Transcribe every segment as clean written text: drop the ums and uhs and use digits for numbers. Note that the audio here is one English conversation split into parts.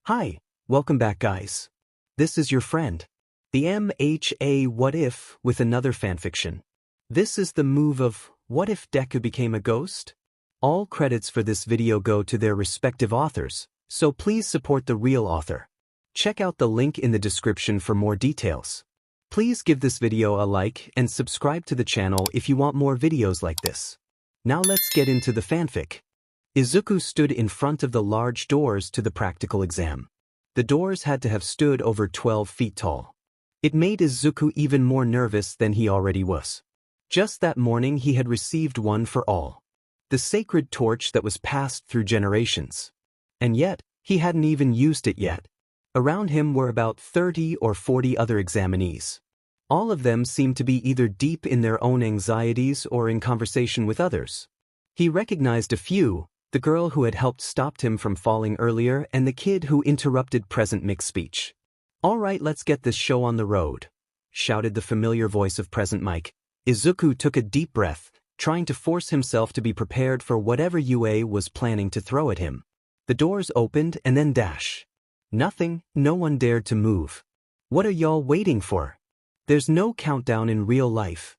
Hi, welcome back guys. This is your friend, the MHA What If with another fanfiction. This is the move of What If Deku Became a Ghost? All credits for this video go to their respective authors, so please support the real author. Check out the link in the description for more details. Please give this video a like and subscribe to the channel if you want more videos like this. Now let's get into the fanfic. Izuku stood in front of the large doors to the practical exam. The doors had to have stood over 12 feet tall. It made Izuku even more nervous than he already was. Just that morning he had received one for all. The sacred torch that was passed through generations. And yet, he hadn't even used it yet. Around him were about 30 or 40 other examinees. All of them seemed to be either deep in their own anxieties or in conversation with others. He recognized a few, the girl who had helped stop him from falling earlier and the kid who interrupted present mixed speech. "All right, let's get this show on the road," shouted the familiar voice of present Mike. Izuku took a deep breath, trying to force himself to be prepared for whatever UA was planning to throw at him. The doors opened and then dash. Nothing, no one dared to move. "What are y'all waiting for? There's no countdown in real life,"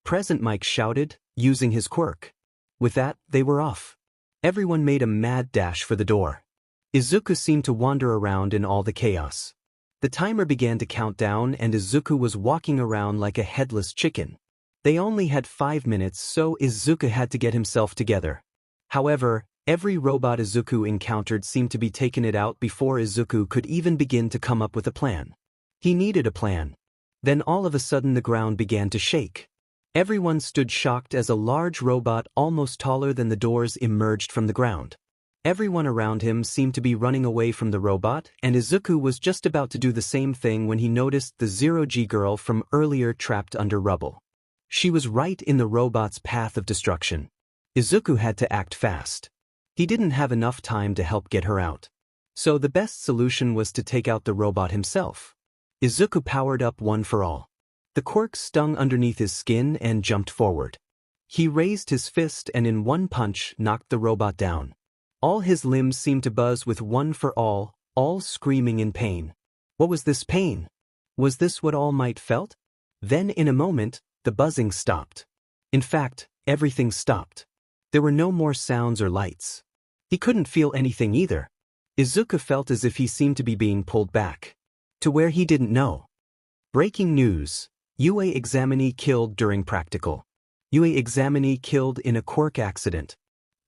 present Mike shouted, using his quirk. With that, they were off. Everyone made a mad dash for the door. Izuku seemed to wander around in all the chaos. The timer began to count down and Izuku was walking around like a headless chicken. They only had 5 minutes, so Izuku had to get himself together. However, every robot Izuku encountered seemed to be taking it out before Izuku could even begin to come up with a plan. He needed a plan. Then all of a sudden the ground began to shake. Everyone stood shocked as a large robot almost taller than the doors emerged from the ground. Everyone around him seemed to be running away from the robot, and Izuku was just about to do the same thing when he noticed the Zero-G girl from earlier trapped under rubble. She was right in the robot's path of destruction. Izuku had to act fast. He didn't have enough time to help get her out. So the best solution was to take out the robot himself. Izuku powered up one for all. The quirk stung underneath his skin and jumped forward. He raised his fist and in one punch knocked the robot down. All his limbs seemed to buzz with one for all screaming in pain. What was this pain? Was this what All Might felt? Then in a moment, the buzzing stopped. In fact, everything stopped. There were no more sounds or lights. He couldn't feel anything either. Izuku felt as if he seemed to be being pulled back. To where he didn't know. Breaking news. UA examinee killed during practical. UA examinee killed in a quirk accident.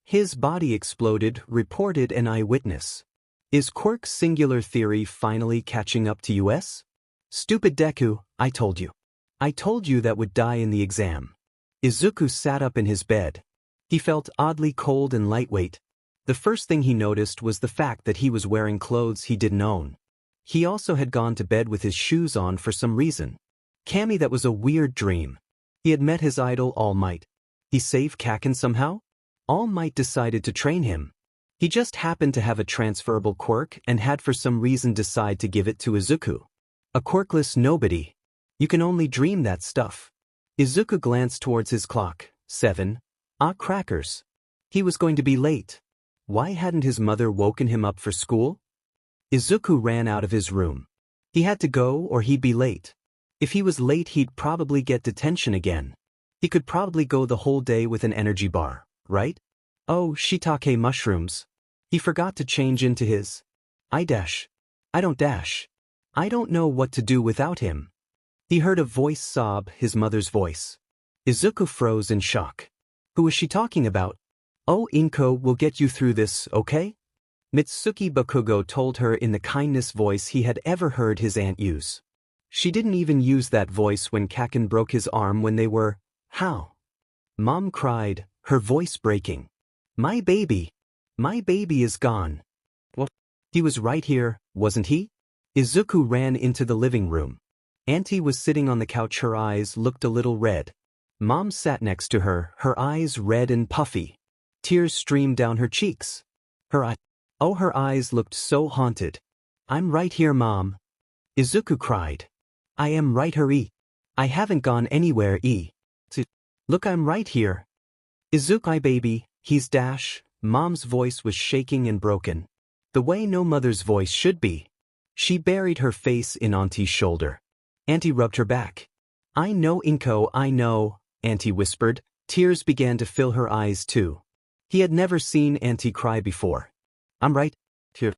His body exploded, reported an eyewitness. Is quirk singular theory finally catching up to US? Stupid Deku, I told you. I told you that would die in the exam. Izuku sat up in his bed. He felt oddly cold and lightweight. The first thing he noticed was the fact that he was wearing clothes he didn't own. He also had gone to bed with his shoes on for some reason. Cammy, that was a weird dream. He had met his idol All Might. He saved Kaken somehow? All Might decided to train him. He just happened to have a transferable quirk and had for some reason decided to give it to Izuku. A quirkless nobody. You can only dream that stuff. Izuku glanced towards his clock. 7. Ah, crackers. He was going to be late. Why hadn't his mother woken him up for school? Izuku ran out of his room. He had to go or he'd be late. If he was late he'd probably get detention again. He could probably go the whole day with an energy bar, right? Oh, shiitake mushrooms. He forgot to change into his. I don't dash. I don't know what to do without him. He heard a voice sob, his mother's voice. Izuku froze in shock. Who was she talking about? Oh, Inko, we'll get you through this, okay? Mitsuki Bakugo told her in the kindest voice he had ever heard his aunt use. She didn't even use that voice when Kaken broke his arm when they were. How? Mom cried, her voice breaking. My baby is gone. What? He was right here, wasn't he? Izuku ran into the living room. Auntie was sitting on the couch, her eyes looked a little red. Mom sat next to her, her eyes red and puffy. Tears streamed down her cheeks. Her eyes looked so haunted. I'm right here, Mom. Izuku cried. I am right here, I haven't gone anywhere, Look, I'm right here. Izuku, baby, he's Dash. Mom's voice was shaking and broken. The way no mother's voice should be. She buried her face in Auntie's shoulder. Auntie rubbed her back. I know, Inko, I know, Auntie whispered. Tears began to fill her eyes too. He had never seen Auntie cry before. I'm right here.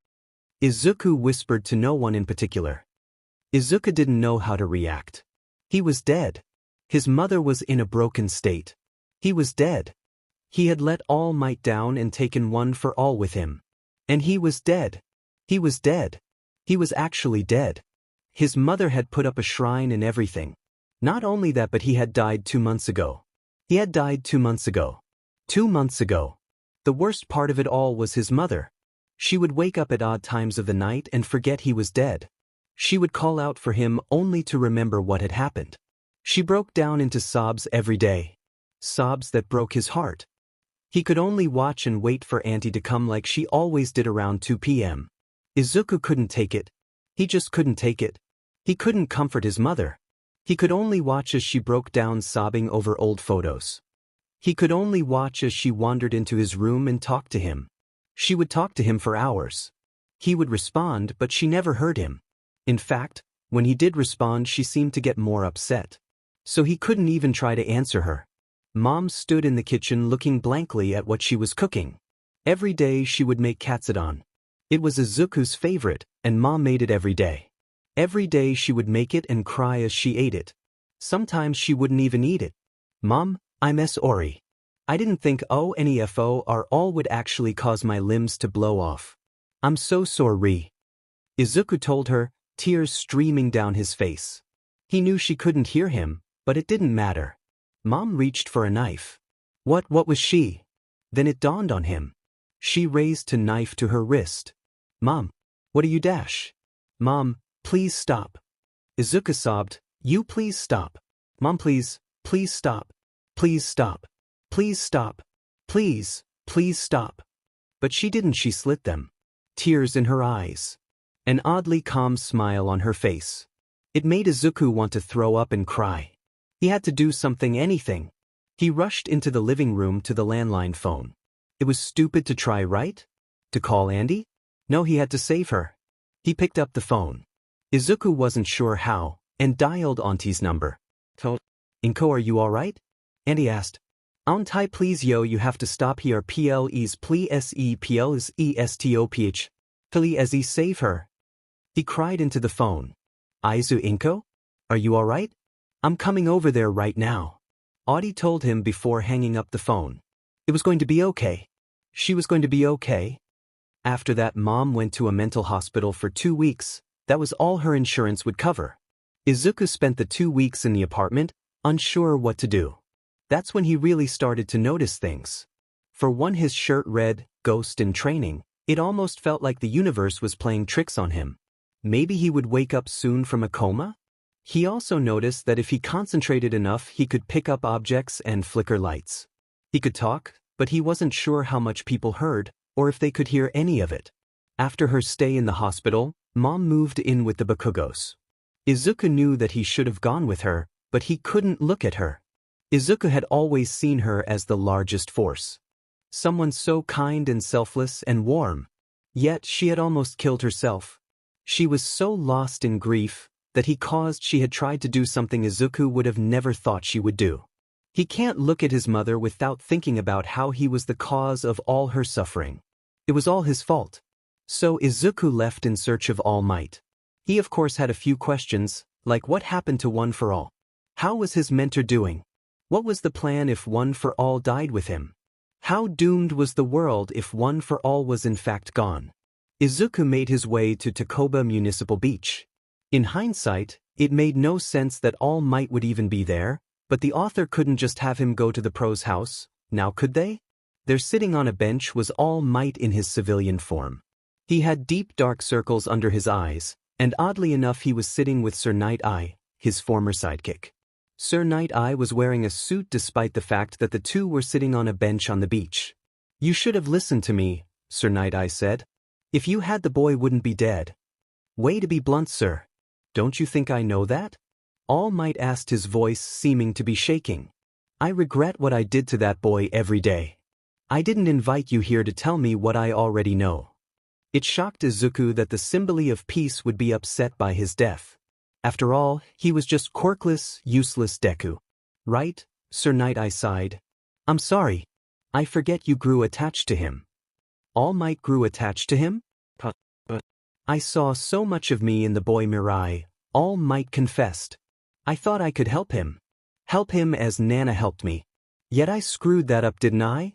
Izuku whispered to no one in particular. Izuku didn't know how to react. He was dead. His mother was in a broken state. He was dead. He had let All Might down and taken One for All with him. And he was dead. He was dead. He was actually dead. His mother had put up a shrine and everything. Not only that, but he had died 2 months ago. He had died 2 months ago. 2 months ago. The worst part of it all was his mother. She would wake up at odd times of the night and forget he was dead. She would call out for him only to remember what had happened. She broke down into sobs every day. Sobs that broke his heart. He could only watch and wait for Auntie to come like she always did around 2 p.m. Izuku couldn't take it. He just couldn't take it. He couldn't comfort his mother. He could only watch as she broke down sobbing over old photos. He could only watch as she wandered into his room and talked to him. She would talk to him for hours. He would respond, but she never heard him. In fact, when he did respond, she seemed to get more upset. So he couldn't even try to answer her. Mom stood in the kitchen looking blankly at what she was cooking. Every day she would make katsudon. It was Izuku's favorite, and Mom made it every day. Every day she would make it and cry as she ate it. Sometimes she wouldn't even eat it. Mom, I'm sorry. I didn't think ONEFO or all would actually cause my limbs to blow off. I'm so sorry. Izuku told her, tears streaming down his face. He knew she couldn't hear him, but it didn't matter. Mom reached for a knife. What was she? Then it dawned on him. She raised a knife to her wrist. Mom, what are you dash? Mom, please stop. Izuku sobbed, you please stop. Mom, please stop. Please stop. Please stop. Please stop. But she didn't. She slit them. Tears in her eyes. An oddly calm smile on her face. It made Izuku want to throw up and cry. He had to do something, anything. He rushed into the living room to the landline phone. It was stupid to try, right? To call Andy? No, he had to save her. He picked up the phone. Izuku wasn't sure how, and dialed Auntie's number. Inko, are you alright? Andy asked. Auntie, please yo, you have to stop here, please estoph. Please save her. He cried into the phone. Inko? Are you alright? I'm coming over there right now. Audie told him before hanging up the phone. It was going to be okay. She was going to be okay. After that, Mom went to a mental hospital for 2 weeks. That was all her insurance would cover. Izuku spent the 2 weeks in the apartment, unsure what to do. That's when he really started to notice things. For one, his shirt read, Ghost in Training. It almost felt like the universe was playing tricks on him. Maybe he would wake up soon from a coma? He also noticed that if he concentrated enough, he could pick up objects and flicker lights. He could talk, but he wasn't sure how much people heard, or if they could hear any of it. After her stay in the hospital, Mom moved in with the Bakugos. Izuku knew that he should have gone with her, but he couldn't look at her. Izuku had always seen her as the largest force. Someone so kind and selfless and warm. Yet she had almost killed herself. She was so lost in grief that she had tried to do something Izuku would have never thought she would do. He can't look at his mother without thinking about how he was the cause of all her suffering. It was all his fault. So Izuku left in search of All Might. He of course had a few questions, like what happened to One for All? How was his mentor doing? What was the plan if One for All died with him? How doomed was the world if One for All was in fact gone? Izuku made his way to Takoba Municipal Beach. In hindsight, it made no sense that All Might would even be there, but the author couldn't just have him go to the pro's house, now could they? There sitting on a bench was All Might in his civilian form. He had deep dark circles under his eyes, and oddly enough he was sitting with Sir Night-Eye, his former sidekick. Sir Night-Eye was wearing a suit despite the fact that the two were sitting on a bench on the beach. You should have listened to me, Sir Night-Eye said. If you had, the boy wouldn't be dead. Way to be blunt, sir. Don't you think I know that? All Might asked, his voice seeming to be shaking. I regret what I did to that boy every day. I didn't invite you here to tell me what I already know. It shocked Izuku that the symbol of peace would be upset by his death. After all, he was just quirkless, useless Deku. Right? Sir Night Eye sighed. I'm sorry. I forget you grew attached to him. All Might grew attached to him? But I saw so much of me in the boy Mirai, All Might confessed. I thought I could help him. Help him as Nana helped me. Yet I screwed that up, didn't I?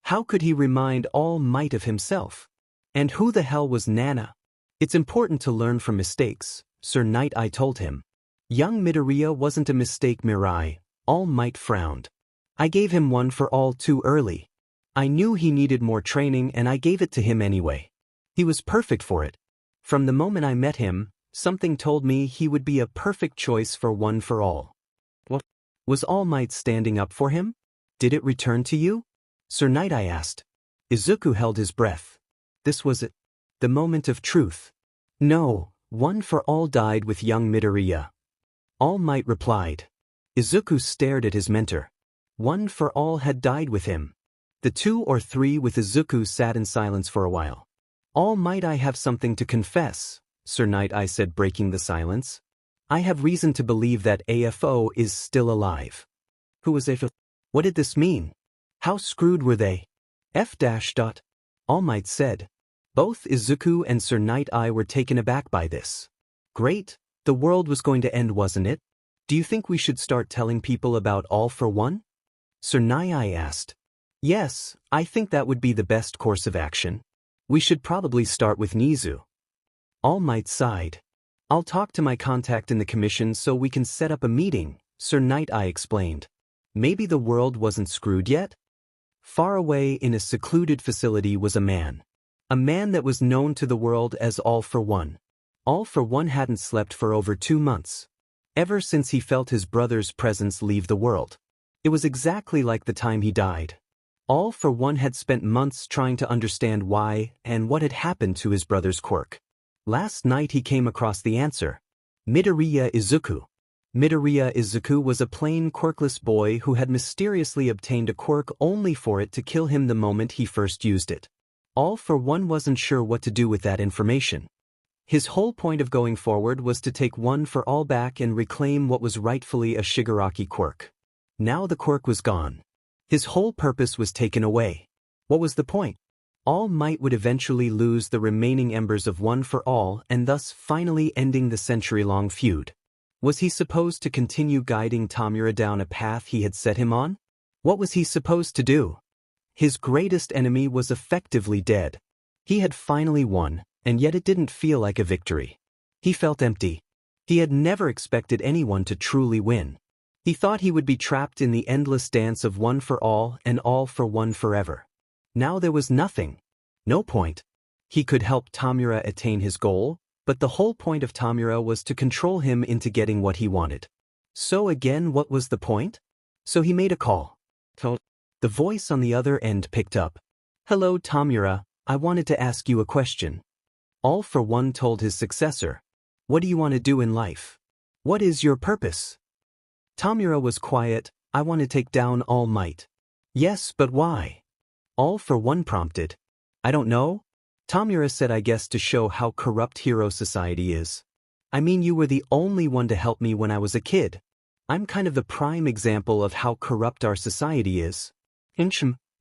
How could he remind All Might of himself? And who the hell was Nana? It's important to learn from mistakes, Sir Night Eye told him. Young Midoriya wasn't a mistake, Mirai, All Might frowned. I gave him one for all too early. I knew he needed more training and I gave it to him anyway. He was perfect for it. From the moment I met him, something told me he would be a perfect choice for One for All. What? Was All Might standing up for him? Did it return to you? Sir Night Eye asked. Izuku held his breath. This was it. The moment of truth. No, One for All died with young Midoriya. All Might replied. Izuku stared at his mentor. One for All had died with him. The 2 or 3 with Izuku sat in silence for a while. All Might, I have something to confess, Sir Night Eye said, breaking the silence. I have reason to believe that AFO is still alive. Who was AFO? What did this mean? How screwed were they? All Might said. Both Izuku and Sir Night Eye were taken aback by this. Great, the world was going to end, wasn't it? Do you think we should start telling people about All for One? Sir Night Eye asked. Yes, I think that would be the best course of action. We should probably start with Nizu. All Might sighed. I'll talk to my contact in the commission so we can set up a meeting, Sir Night Eye explained. Maybe the world wasn't screwed yet? Far away in a secluded facility was a man. A man that was known to the world as All for One. All for One hadn't slept for over 2 months. Ever since he felt his brother's presence leave the world. It was exactly like the time he died. All for One had spent months trying to understand why and what had happened to his brother's quirk. Last night he came across the answer. Midoriya Izuku. Midoriya Izuku was a plain quirkless boy who had mysteriously obtained a quirk only for it to kill him the moment he first used it. All for One wasn't sure what to do with that information. His whole point of going forward was to take One for All back and reclaim what was rightfully a Shigaraki quirk. Now the quirk was gone. His whole purpose was taken away. What was the point? All Might would eventually lose the remaining embers of One for All and thus finally ending the century-long feud. Was he supposed to continue guiding Tamura down a path he had set him on? What was he supposed to do? His greatest enemy was effectively dead. He had finally won, and yet it didn't feel like a victory. He felt empty. He had never expected anyone to truly win. He thought he would be trapped in the endless dance of One for All and All for One forever. Now there was nothing. No point. He could help Tamura attain his goal, but the whole point of Tamura was to control him into getting what he wanted. So again, what was the point? So he made a call. The voice on the other end picked up. Hello, Tamura, I wanted to ask you a question. All for One told his successor. What do you want to do in life? What is your purpose? Tamura was quiet. I want to take down All Might. Yes, but why? All for One prompted. I don't know. Tamura said, I guess to show how corrupt hero society is. I mean, you were the only one to help me when I was a kid. I'm kind of the prime example of how corrupt our society is.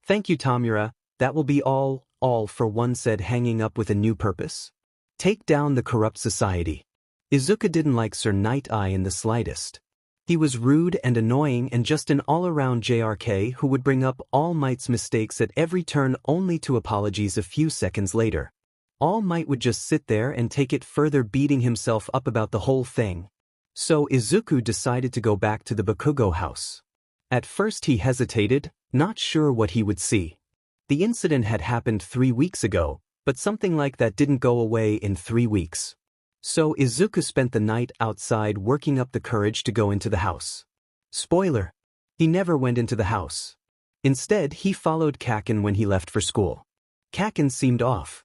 Thank you, Tamura. That will be all for One said, hanging up with a new purpose. Take down the corrupt society. Izuku didn't like Sir Night Eye in the slightest. He was rude and annoying and just an all-around JRK who would bring up All Might's mistakes at every turn only to apologize a few seconds later. All Might would just sit there and take it further, beating himself up about the whole thing. So Izuku decided to go back to the Bakugo house. At first he hesitated, not sure what he would see. The incident had happened 3 weeks ago, but something like that didn't go away in 3 weeks. So Izuku spent the night outside working up the courage to go into the house. Spoiler: he never went into the house. Instead, he followed Kaken when he left for school. Kaken seemed off.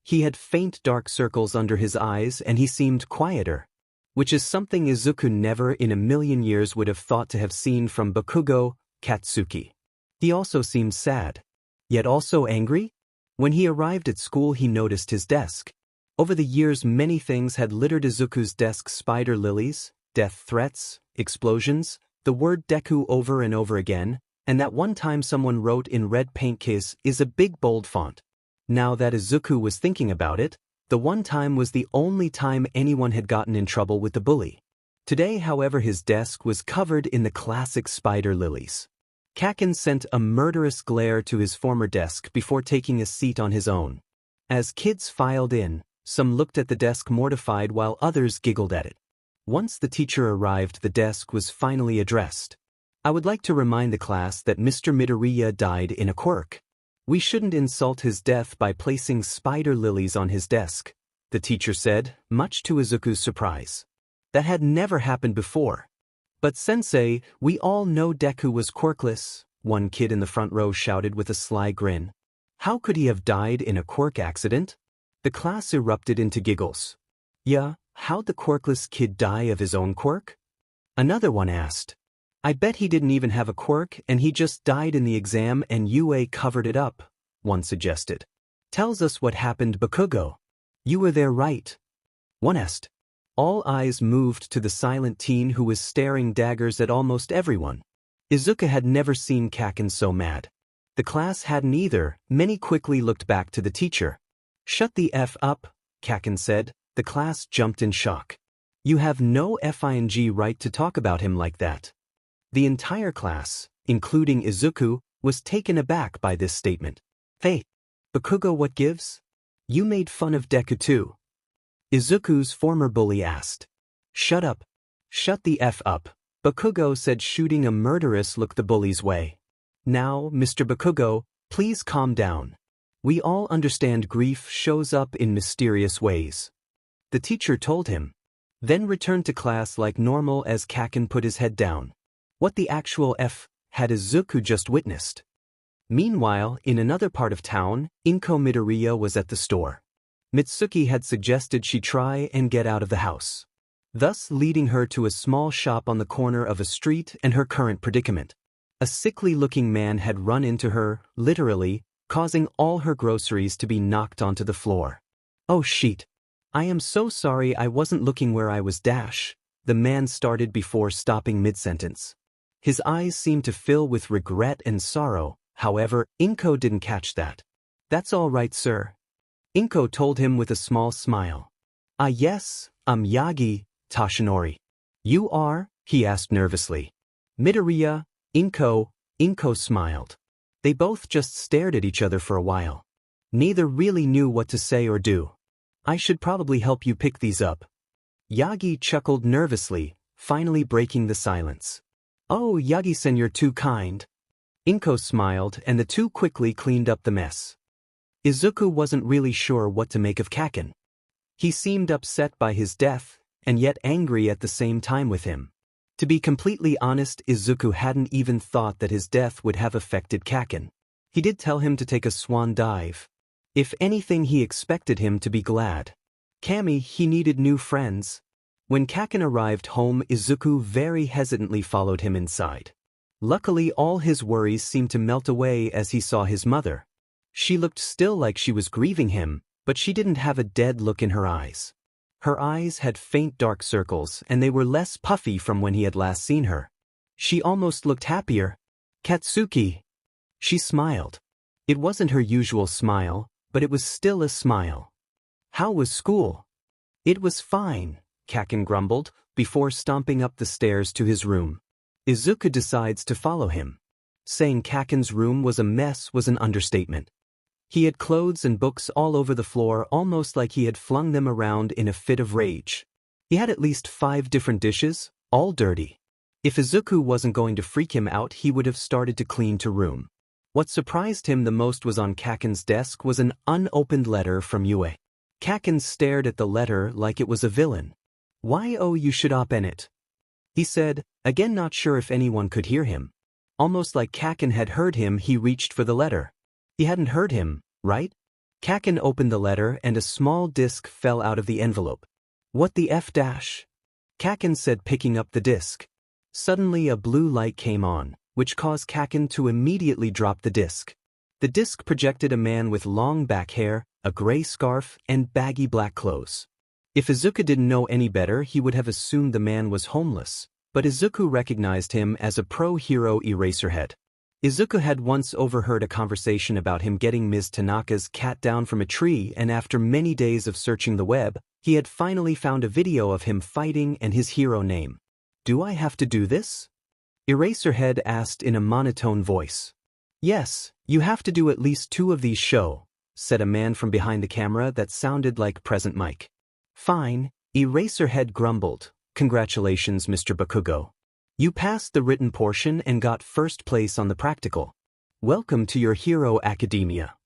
He had faint dark circles under his eyes and he seemed quieter, which is something Izuku never in a million years would have thought to have seen from Bakugo Katsuki. He also seemed sad. Yet also angry? When he arrived at school, he noticed his desk. Over the years, many things had littered Izuku's desk: spider lilies, death threats, explosions, the word Deku over and over again, and that one time someone wrote in red paint case is a big bold font. Now that Izuku was thinking about it, the one time was the only time anyone had gotten in trouble with the bully. Today, however, his desk was covered in the classic spider lilies. Kaken sent a murderous glare to his former desk before taking a seat on his own. As kids filed in, some looked at the desk mortified while others giggled at it. Once the teacher arrived, the desk was finally addressed. "I would like to remind the class that Mr. Midoriya died in a quirk. We shouldn't insult his death by placing spider lilies on his desk," the teacher said, much to Izuku's surprise. That had never happened before. "But sensei, we all know Deku was quirkless," one kid in the front row shouted with a sly grin. "How could he have died in a quirk accident?" The class erupted into giggles. "Yeah, how'd the quirkless kid die of his own quirk?" Another one asked. "I bet he didn't even have a quirk and he just died in the exam and UA covered it up," one suggested. "Tells us what happened, Bakugo." "You were there, right?" one asked. All eyes moved to the silent teen who was staring daggers at almost everyone. Izuku had never seen Kaken so mad. The class hadn't either. Many quickly looked back to the teacher. "Shut the F up," Kaken said. The class jumped in shock. "You have no FING right to talk about him like that." The entire class, including Izuku, was taken aback by this statement. "Hey, Bakugo, what gives? You made fun of Deku too?" Izuku's former bully asked. "Shut up. Shut the F up," Bakugo said, shooting a murderous look the bully's way. "Now, Mr. Bakugo, please calm down. We all understand grief shows up in mysterious ways," the teacher told him. Then returned to class like normal as Kaken put his head down. What the actual F had Izuku just witnessed? Meanwhile, in another part of town, Inko Midoriya was at the store. Mitsuki had suggested she try and get out of the house, thus leading her to a small shop on the corner of a street and her current predicament. A sickly-looking man had run into her, literally, causing all her groceries to be knocked onto the floor. "Oh shit. I am so sorry, I wasn't looking where I was dash," the man started before stopping mid-sentence. His eyes seemed to fill with regret and sorrow, however, Inko didn't catch that. "That's all right, sir," Inko told him with a small smile. "Ah yes, I'm Yagi, Toshinori." "You are?" he asked nervously. "Midoriya, Inko smiled. They both just stared at each other for a while. Neither really knew what to say or do. "I should probably help you pick these up." Yagi chuckled nervously, finally breaking the silence. "Oh, Yagi-sen, you're too kind." Inko smiled and the two quickly cleaned up the mess. Izuku wasn't really sure what to make of Kaken. He seemed upset by his death, and yet angry at the same time with him. To be completely honest, Izuku hadn't even thought that his death would have affected Kaken. He did tell him to take a swan dive. If anything, he expected him to be glad. Kami, he needed new friends. When Kaken arrived home, Izuku very hesitantly followed him inside. Luckily, all his worries seemed to melt away as he saw his mother. She looked still like she was grieving him, but she didn't have a dead look in her eyes. Her eyes had faint dark circles and they were less puffy from when he had last seen her. She almost looked happier. "Katsuki." She smiled. It wasn't her usual smile, but it was still a smile. "How was school?" "It was fine," Kaken grumbled, before stomping up the stairs to his room. Izuku decides to follow him. Saying Kaken's room was a mess was an understatement. He had clothes and books all over the floor, almost like he had flung them around in a fit of rage. He had at least 5 different dishes, all dirty. If Izuku wasn't going to freak him out, he would have started to clean to room. What surprised him the most was on Kaken's desk was an unopened letter from Yue. Kaken stared at the letter like it was a villain. "Why, oh, you should open it," he said, again not sure if anyone could hear him. Almost like Kaken had heard him, he reached for the letter. He hadn't heard him, right? Kaken opened the letter and a small disc fell out of the envelope. "What the F dash?" Kaken said, picking up the disc. Suddenly a blue light came on, which caused Kaken to immediately drop the disc. The disc projected a man with long back hair, a gray scarf, and baggy black clothes. If Izuku didn't know any better, he would have assumed the man was homeless, but Izuku recognized him as a pro-hero Eraserhead. Izuku had once overheard a conversation about him getting Ms. Tanaka's cat down from a tree, and after many days of searching the web, he had finally found a video of him fighting and his hero name. "Do I have to do this?" Eraserhead asked in a monotone voice. "Yes, you have to do at least 2 of these show," said a man from behind the camera that sounded like Present Mike. "Fine," Eraserhead grumbled. "Congratulations, Mr. Bakugo. You passed the written portion and got first place on the practical. Welcome to your Hero Academia."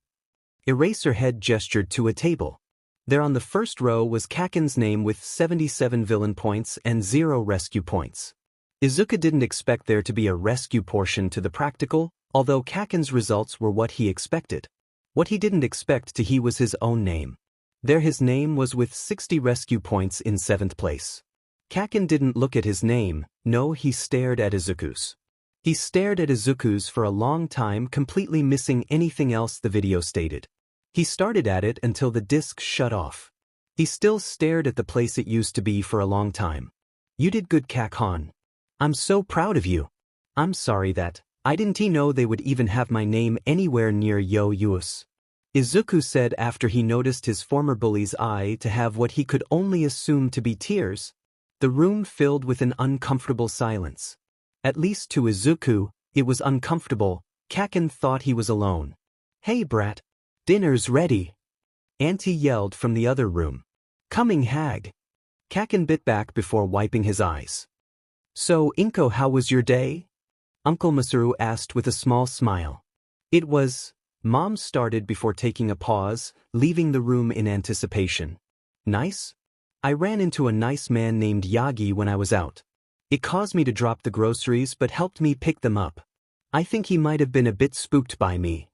Eraserhead gestured to a table. There on the first row was Kaken's name with 77 villain points and 0 rescue points. Izuku didn't expect there to be a rescue portion to the practical, although Kaken's results were what he expected. What he didn't expect to he was his own name. There his name was with 60 rescue points in 7th place. Kaken didn't look at his name, no, he stared at Izuku's. He stared at Izuku's for a long time, completely missing anything else the video stated. He started at it until the disc shut off. He still stared at the place it used to be for a long time. "You did good, Kakon. I'm so proud of you. I'm sorry that I didn't know they would even have my name anywhere near Yo-Yu's," Izuku said after he noticed his former bully's eye to have what he could only assume to be tears. The room filled with an uncomfortable silence. At least to Izuku, it was uncomfortable. Kaken thought he was alone. "Hey brat. Dinner's ready," Auntie yelled from the other room. "Coming, hag." Kaken bit back before wiping his eyes. "So, Inko, how was your day?" Uncle Masaru asked with a small smile. "It was," Mom started before taking a pause, leaving the room in anticipation. "Nice? I ran into a nice man named Yagi when I was out. It caused me to drop the groceries but helped me pick them up. I think he might have been a bit spooked by me."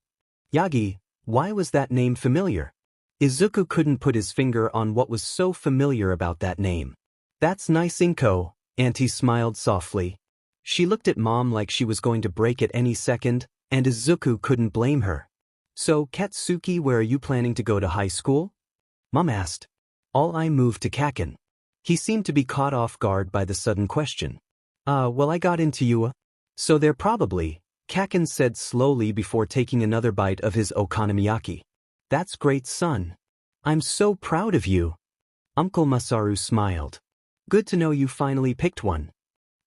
Yagi, why was that name familiar? Izuku couldn't put his finger on what was so familiar about that name. "That's nice, Inko," Auntie smiled softly. She looked at Mom like she was going to break at any second, and Izuku couldn't blame her. "So, Katsuki, where are you planning to go to high school?" Mom asked. All I moved to Kaken. He seemed to be caught off guard by the sudden question. Well, I got into you. So they're probably," Kaken said slowly before taking another bite of his okonomiyaki. "That's great, son. I'm so proud of you." Uncle Masaru smiled. "Good to know you finally picked one."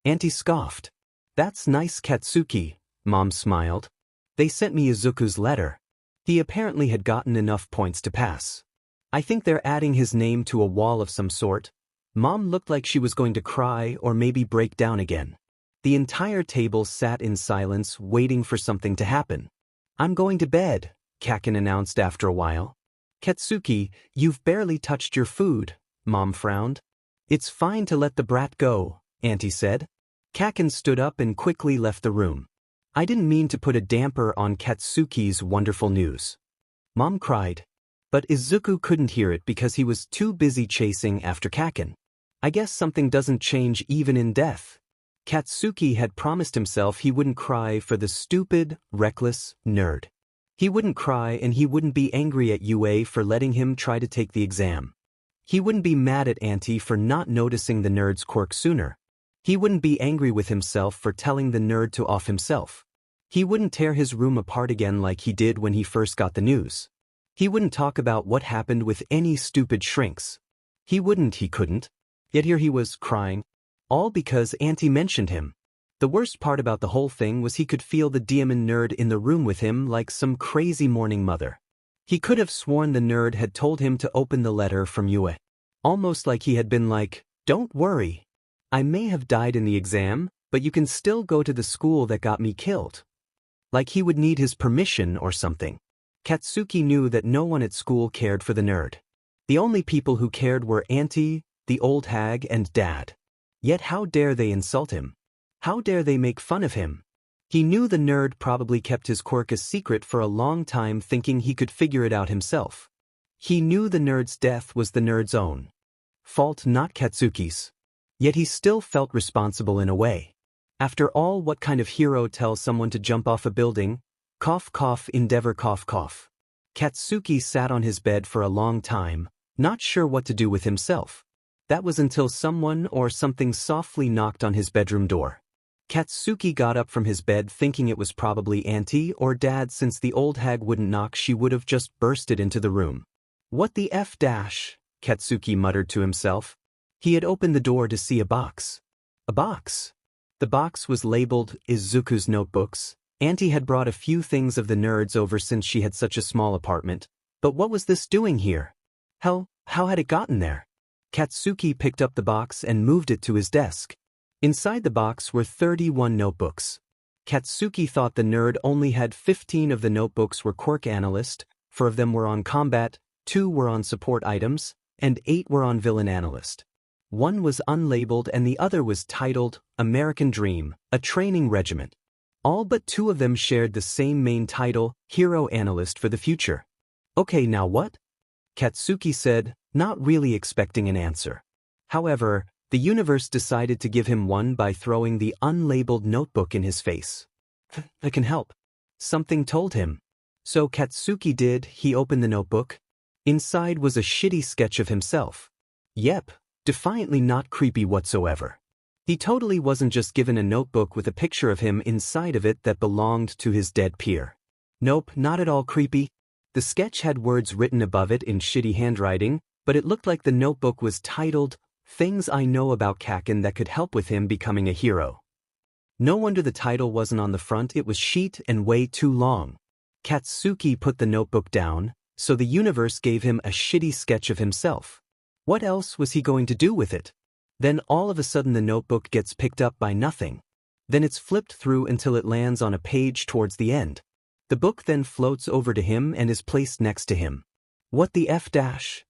Auntie scoffed. "That's nice, Katsuki," Mom smiled. "They sent me Izuku's letter. He apparently had gotten enough points to pass. I think they're adding his name to a wall of some sort." Mom looked like she was going to cry or maybe break down again. The entire table sat in silence, waiting for something to happen. "I'm going to bed," Kaken announced after a while. "Katsuki, you've barely touched your food," Mom frowned. "It's fine to let the brat go," Auntie said. Kaken stood up and quickly left the room. "I didn't mean to put a damper on Katsuki's wonderful news," Mom cried. But Izuku couldn't hear it because he was too busy chasing after Kaken. I guess something doesn't change even in death. Katsuki had promised himself he wouldn't cry for the stupid, reckless nerd. He wouldn't cry and he wouldn't be angry at UA for letting him try to take the exam. He wouldn't be mad at Auntie for not noticing the nerd's quirk sooner. He wouldn't be angry with himself for telling the nerd to off himself. He wouldn't tear his room apart again like he did when he first got the news. He wouldn't talk about what happened with any stupid shrinks. He couldn't. Yet here he was, crying. All because Auntie mentioned him. The worst part about the whole thing was he could feel the demon nerd in the room with him like some crazy mourning mother. He could have sworn the nerd had told him to open the letter from Yue. Almost like he had been like, "Don't worry. I may have died in the exam, but you can still go to the school that got me killed." Like he would need his permission or something. Katsuki knew that no one at school cared for the nerd. The only people who cared were Auntie, the old hag, and Dad. Yet how dare they insult him? How dare they make fun of him? He knew the nerd probably kept his quirk a secret for a long time, thinking he could figure it out himself. He knew the nerd's death was the nerd's own fault, not Katsuki's. Yet he still felt responsible in a way. After all, what kind of hero tells someone to jump off a building? Cough cough endeavor cough cough. Katsuki sat on his bed for a long time, not sure what to do with himself. That was until someone or something softly knocked on his bedroom door. Katsuki got up from his bed thinking it was probably Auntie or Dad. Since the old hag wouldn't knock, she would have just bursted into the room. What the F dash? Katsuki muttered to himself. He had opened the door to see a box. A box. The box was labeled Izuku's notebooks. Auntie had brought a few things of the nerds over since she had such a small apartment. But what was this doing here? How had it gotten there? Katsuki picked up the box and moved it to his desk. Inside the box were 31 notebooks. Katsuki thought the nerd only had 15 of the notebooks were quirk analyst, 4 of them were on combat, 2 were on support items, and 8 were on villain analyst. 1 was unlabeled and the other was titled American Dream, a training regiment. All but 2 of them shared the same main title, Hero Analyst for the Future. Okay, now what? Katsuki said, not really expecting an answer. However, the universe decided to give him one by throwing the unlabeled notebook in his face. I can help. Something told him. So Katsuki did. He opened the notebook. Inside was a shitty sketch of himself. Yep, defiantly not creepy whatsoever. He totally wasn't just given a notebook with a picture of him inside of it that belonged to his dead peer. Nope, not at all creepy. The sketch had words written above it in shitty handwriting, but it looked like the notebook was titled, Things I Know About Kaken That Could Help With Him Becoming a Hero. No wonder the title wasn't on the front, it was sheet and way too long. Katsuki put the notebook down, so the universe gave him a shitty sketch of himself. What else was he going to do with it? Then all of a sudden the notebook gets picked up by nothing. Then it's flipped through until it lands on a page towards the end. The book then floats over to him and is placed next to him. What the F dash?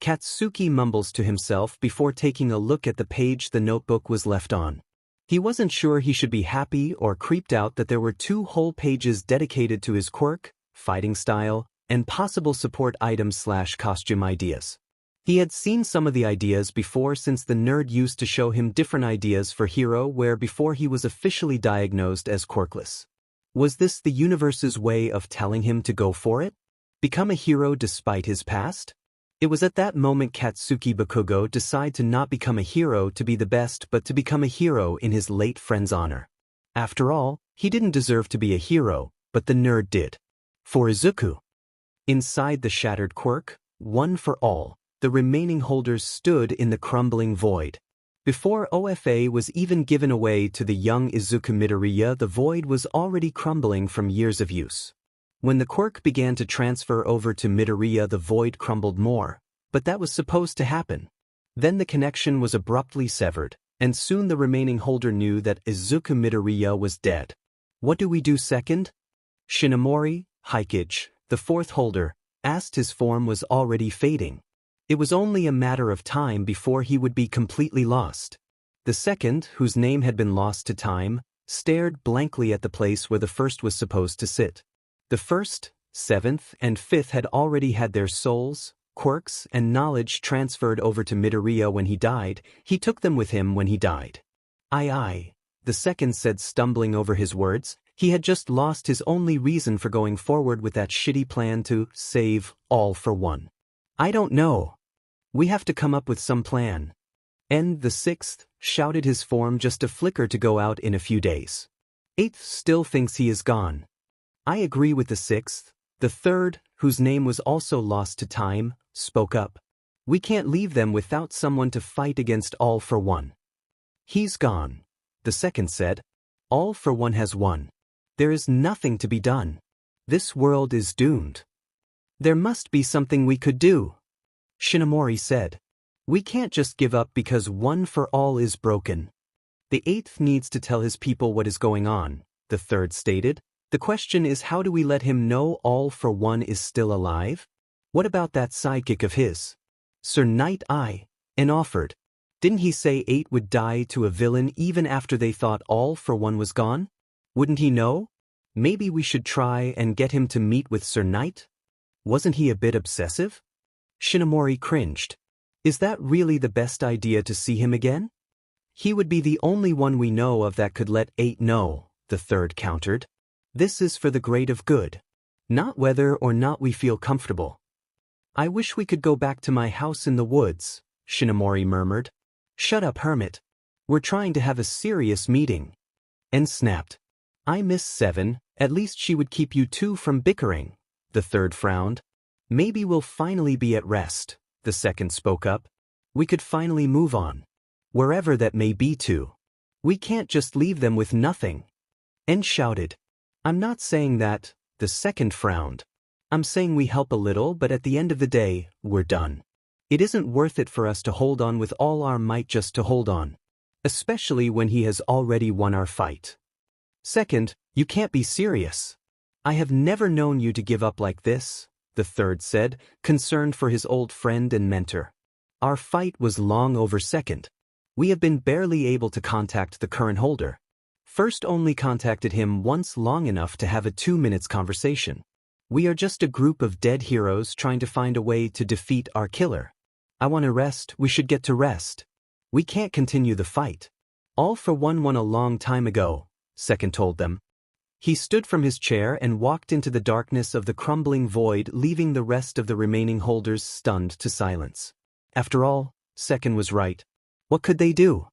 Katsuki mumbles to himself before taking a look at the page the notebook was left on. He wasn't sure he should be happy or creeped out that there were 2 whole pages dedicated to his quirk, fighting style, and possible support items/costume ideas. He had seen some of the ideas before since the nerd used to show him different ideas for hero where before he was officially diagnosed as quirkless. Was this the universe's way of telling him to go for it? Become a hero despite his past? It was at that moment Katsuki Bakugo decided to not become a hero to be the best but to become a hero in his late friend's honor. After all, he didn't deserve to be a hero, but the nerd did. For Izuku. Inside the shattered quirk, one for all, the remaining holders stood in the crumbling void. Before OFA was even given away to the young Izuku Midoriya, the void was already crumbling from years of use. When the quirk began to transfer over to Midoriya, the void crumbled more, but that was supposed to happen. Then the connection was abruptly severed, and soon the remaining holder knew that Izuku Midoriya was dead. What do we do second? Shinomori, Hikage, the 4th holder, asked. His form was already fading. It was only a matter of time before he would be completely lost. The 2nd, whose name had been lost to time, stared blankly at the place where the 1st was supposed to sit. The 1st, 7th, and 5th had already had their souls, quirks, and knowledge transferred over to Midoriya when he died. He took them with him when he died. Aye, the 2nd said, stumbling over his words. He had just lost his only reason for going forward with that shitty plan to save all for one. I don't know. We have to come up with some plan. And the 6th shouted, his form just a flicker to go out in a few days. 8th still thinks he is gone. I agree with the 6th. The 3rd, whose name was also lost to time, spoke up. We can't leave them without someone to fight against All for One. He's gone, the 2nd said. All for One has won. There is nothing to be done. This world is doomed. There must be something we could do. Shinomori said. We can't just give up because One for All is broken. The 8th needs to tell his people what is going on, the 3rd stated. The question is, how do we let him know All for One is still alive? What about that sidekick of his? Sir Knight I, and offered. Didn't he say 8 would die to a villain even after they thought All for One was gone? Wouldn't he know? Maybe we should try and get him to meet with Sir Knight? Wasn't he a bit obsessive? Shinomori cringed. Is that really the best idea to see him again? He would be the only one we know of that could let 8 know, the 3rd countered. This is for the greater good. Not whether or not we feel comfortable. I wish we could go back to my house in the woods, Shinomori murmured. Shut up, hermit. We're trying to have a serious meeting. And snapped. I miss Seven, at least she would keep you two from bickering. The third frowned. Maybe we'll finally be at rest, the second spoke up. We could finally move on. Wherever that may be to. We can't just leave them with nothing. And shouted. I'm not saying that, the second frowned. I'm saying we help a little, but at the end of the day, we're done. It isn't worth it for us to hold on with all our might just to hold on. Especially when he has already won our fight. Second, you can't be serious. I have never known you to give up like this, the third said, concerned for his old friend and mentor. Our fight was long over. Second. We have been barely able to contact the current holder. First only contacted him once long enough to have a 2-minute conversation. We are just a group of dead heroes trying to find a way to defeat our killer. I want to rest, we should get to rest. We can't continue the fight. All for one won a long time ago, second told them. He stood from his chair and walked into the darkness of the crumbling void, leaving the rest of the remaining holders stunned to silence. After all, second was right. What could they do?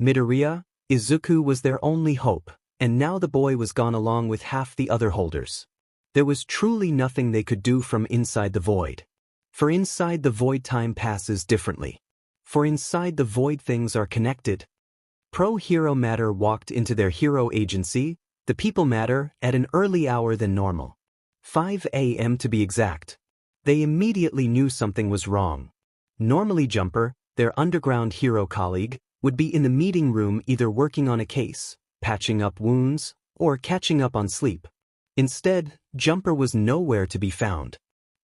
Midoriya, Izuku was their only hope, and now the boy was gone along with half the other holders. There was truly nothing they could do from inside the void. For inside the void time passes differently. For inside the void things are connected. Pro-Hero Matter walked into their hero agency, the People Matter, at an early hour than normal. 5 a.m. to be exact. They immediately knew something was wrong. Normally Jumper, their underground hero colleague, would be in the meeting room either working on a case, patching up wounds, or catching up on sleep. Instead, Jumper was nowhere to be found.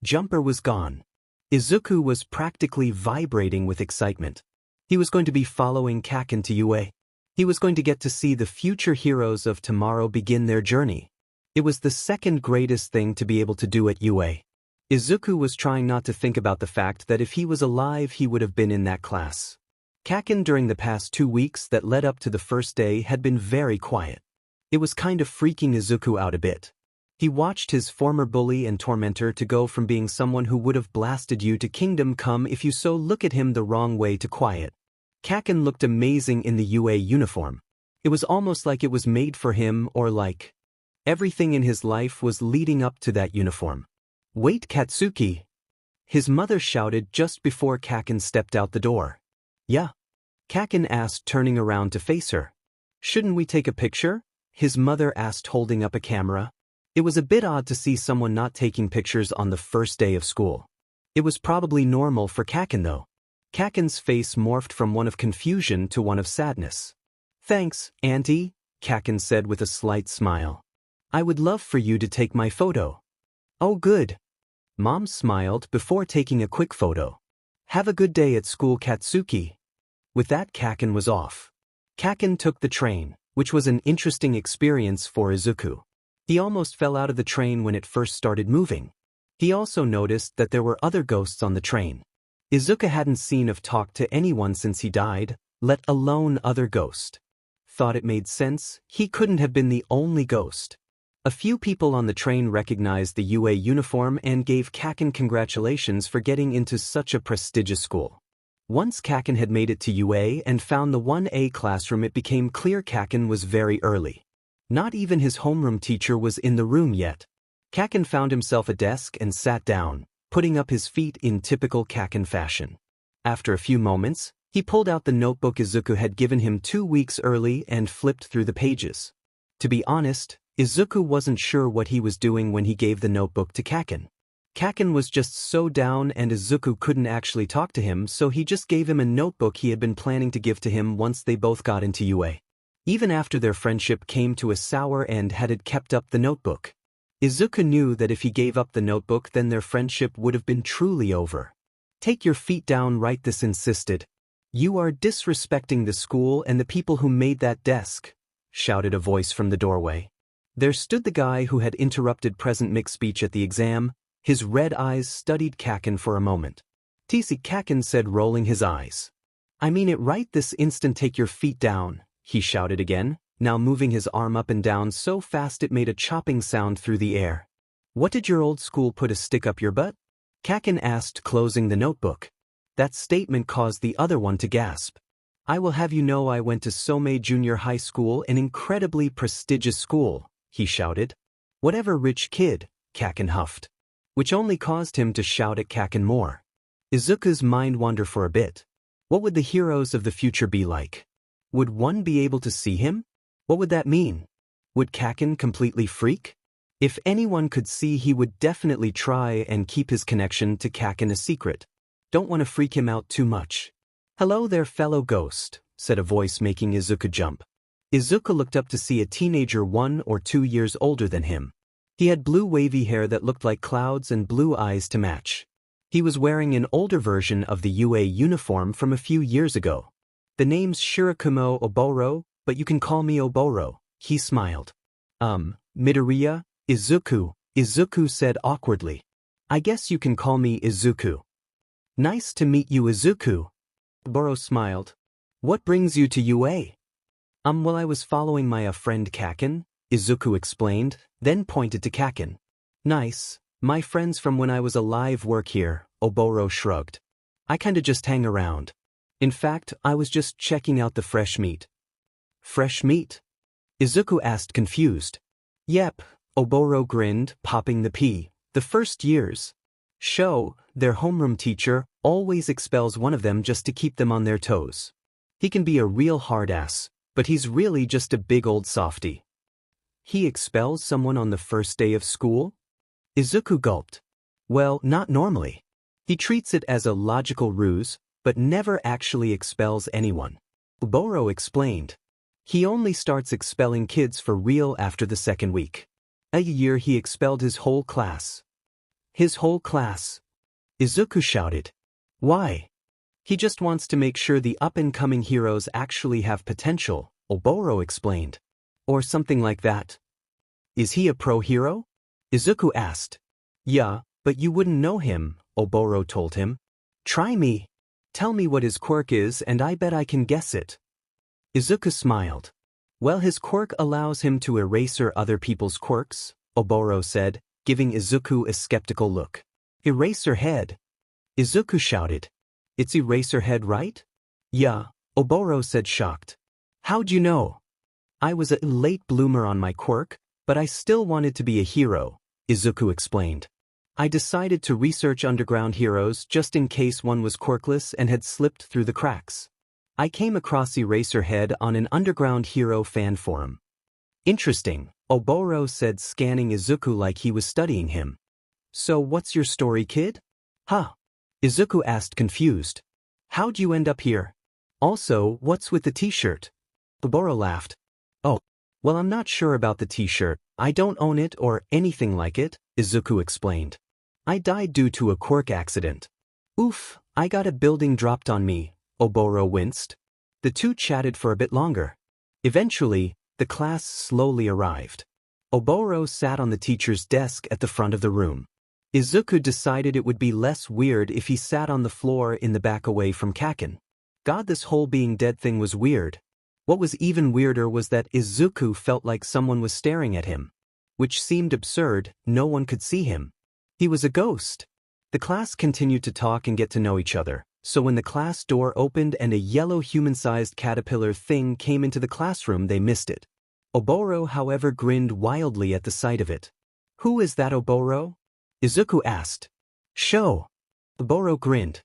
Jumper was gone. Izuku was practically vibrating with excitement. He was going to be following Kaken to UA. He was going to get to see the future heroes of tomorrow begin their journey. It was the second greatest thing to be able to do at UA. Izuku was trying not to think about the fact that if he was alive he would have been in that class. Kaken during the past 2 weeks that led up to the first day had been very quiet. It was kind of freaking Izuku out a bit. He watched his former bully and tormentor to go from being someone who would have blasted you to kingdom come if you so look at him the wrong way to quiet. Kaken looked amazing in the UA uniform. It was almost like it was made for him, or like everything in his life was leading up to that uniform. Wait, Katsuki! His mother shouted just before Kaken stepped out the door. Yeah? Kaken asked, turning around to face her. Shouldn't we take a picture? His mother asked, holding up a camera. It was a bit odd to see someone not taking pictures on the first day of school. It was probably normal for Kaken though. Kaken's face morphed from one of confusion to one of sadness. Thanks, Auntie, Kaken said with a slight smile. I would love for you to take my photo. Oh good. Mom smiled before taking a quick photo. Have a good day at school, Katsuki. With that, Kaken was off. Kaken took the train, which was an interesting experience for Izuku. He almost fell out of the train when it first started moving. He also noticed that there were other ghosts on the train. Izuku hadn't seen or talked to anyone since he died, let alone other ghost. Thought it made sense, he couldn't have been the only ghost. A few people on the train recognized the UA uniform and gave Kaken congratulations for getting into such a prestigious school. Once Kaken had made it to UA and found the 1A classroom, it became clear Kaken was very early. Not even his homeroom teacher was in the room yet. Kaken found himself a desk and sat down, putting up his feet in typical Kaken fashion. After a few moments, he pulled out the notebook Izuku had given him 2 weeks early and flipped through the pages. To be honest, Izuku wasn't sure what he was doing when he gave the notebook to Kaken. Kaken was just so down and Izuku couldn't actually talk to him, so he just gave him a notebook he had been planning to give to him once they both got into UA. Even after their friendship came to a sour end had it kept up the notebook. Izuku knew that if he gave up the notebook then their friendship would have been truly over. Take your feet down, right? This insisted. You are disrespecting the school and the people who made that desk, shouted a voice from the doorway. There stood the guy who had interrupted Present Mick's speech at the exam. His red eyes studied Kaken for a moment. TC, Kaken said, rolling his eyes. I mean it right this instant. Take your feet down, he shouted again. now moving his arm up and down so fast it made a chopping sound through the air. What did your old school put a stick up your butt? Kaken asked, closing the notebook. That statement caused the other one to gasp. I will have you know I went to Somei Junior High School, an incredibly prestigious school, he shouted. Whatever rich kid, Kaken huffed. Which only caused him to shout at Kaken more. Izuku's mind wandered for a bit. What would the heroes of the future be like? Would one be able to see him? What would that mean? Would Kaken completely freak? If anyone could see, he would definitely try and keep his connection to Kaken a secret. Don't want to freak him out too much. Hello there, fellow ghost, said a voice, making Izuku jump. Izuku looked up to see a teenager 1 or 2 years older than him. He had blue wavy hair that looked like clouds and blue eyes to match. He was wearing an older version of the UA uniform from a few years ago. The name's Shirakumo Oboro, but you can call me Oboro, he smiled. Midoriya? Izuku said awkwardly. I guess you can call me Izuku. Nice to meet you, Izuku. Oboro smiled. What brings you to UA? Well, I was following my friend Kaken, Izuku explained, then pointed to Kaken. Nice, my friends from when I was alive work here, Oboro shrugged. I kinda just hang around. In fact, I was just checking out the fresh meat. Fresh meat? Izuku asked, confused. Yep, Oboro grinned, popping the pea. The first years. Their homeroom teacher, always expels one of them just to keep them on their toes. He can be a real hard ass, but he's really just a big old softy. He expels someone on the first day of school? Izuku gulped. Well, not normally. He treats it as a logical ruse, but never actually expels anyone. Oboro explained. He only starts expelling kids for real after the second week. A year he expelled his whole class. His whole class? Izuku shouted. Why? He just wants to make sure the up-and-coming heroes actually have potential, Oboro explained. Or something like that. Is he a pro hero? Izuku asked. Yeah, but you wouldn't know him, Oboro told him. Try me. Tell me what his quirk is and I bet I can guess it. Izuku smiled. Well, his quirk allows him to erase other people's quirks, Oboro said, giving Izuku a skeptical look. Eraserhead? Izuku shouted. It's Eraserhead, right? Yeah, Oboro said, shocked. How'd you know? I was a late bloomer on my quirk, but I still wanted to be a hero, Izuku explained. I decided to research underground heroes just in case one was quirkless and had slipped through the cracks. I came across Eraserhead on an underground hero fan forum. Interesting, Oboro said, scanning Izuku like he was studying him. So what's your story, kid? Huh? Izuku asked, confused. How'd you end up here? Also, what's with the t-shirt? Oboro laughed. Oh, well, I'm not sure about the t-shirt. I don't own it or anything like it, Izuku explained. I died due to a quirk accident. Oof, I got a building dropped on me, Oboro winced. The two chatted for a bit longer. Eventually, the class slowly arrived. Oboro sat on the teacher's desk at the front of the room. Izuku decided it would be less weird if he sat on the floor in the back away from Kaken. God, this whole being dead thing was weird. What was even weirder was that Izuku felt like someone was staring at him. Which seemed absurd, no one could see him. He was a ghost. The class continued to talk and get to know each other, so when the class door opened and a yellow human-sized caterpillar thing came into the classroom, they missed it. Oboro, however, grinned wildly at the sight of it. Who is that, Oboro? Izuku asked. Sho. Oboro grinned.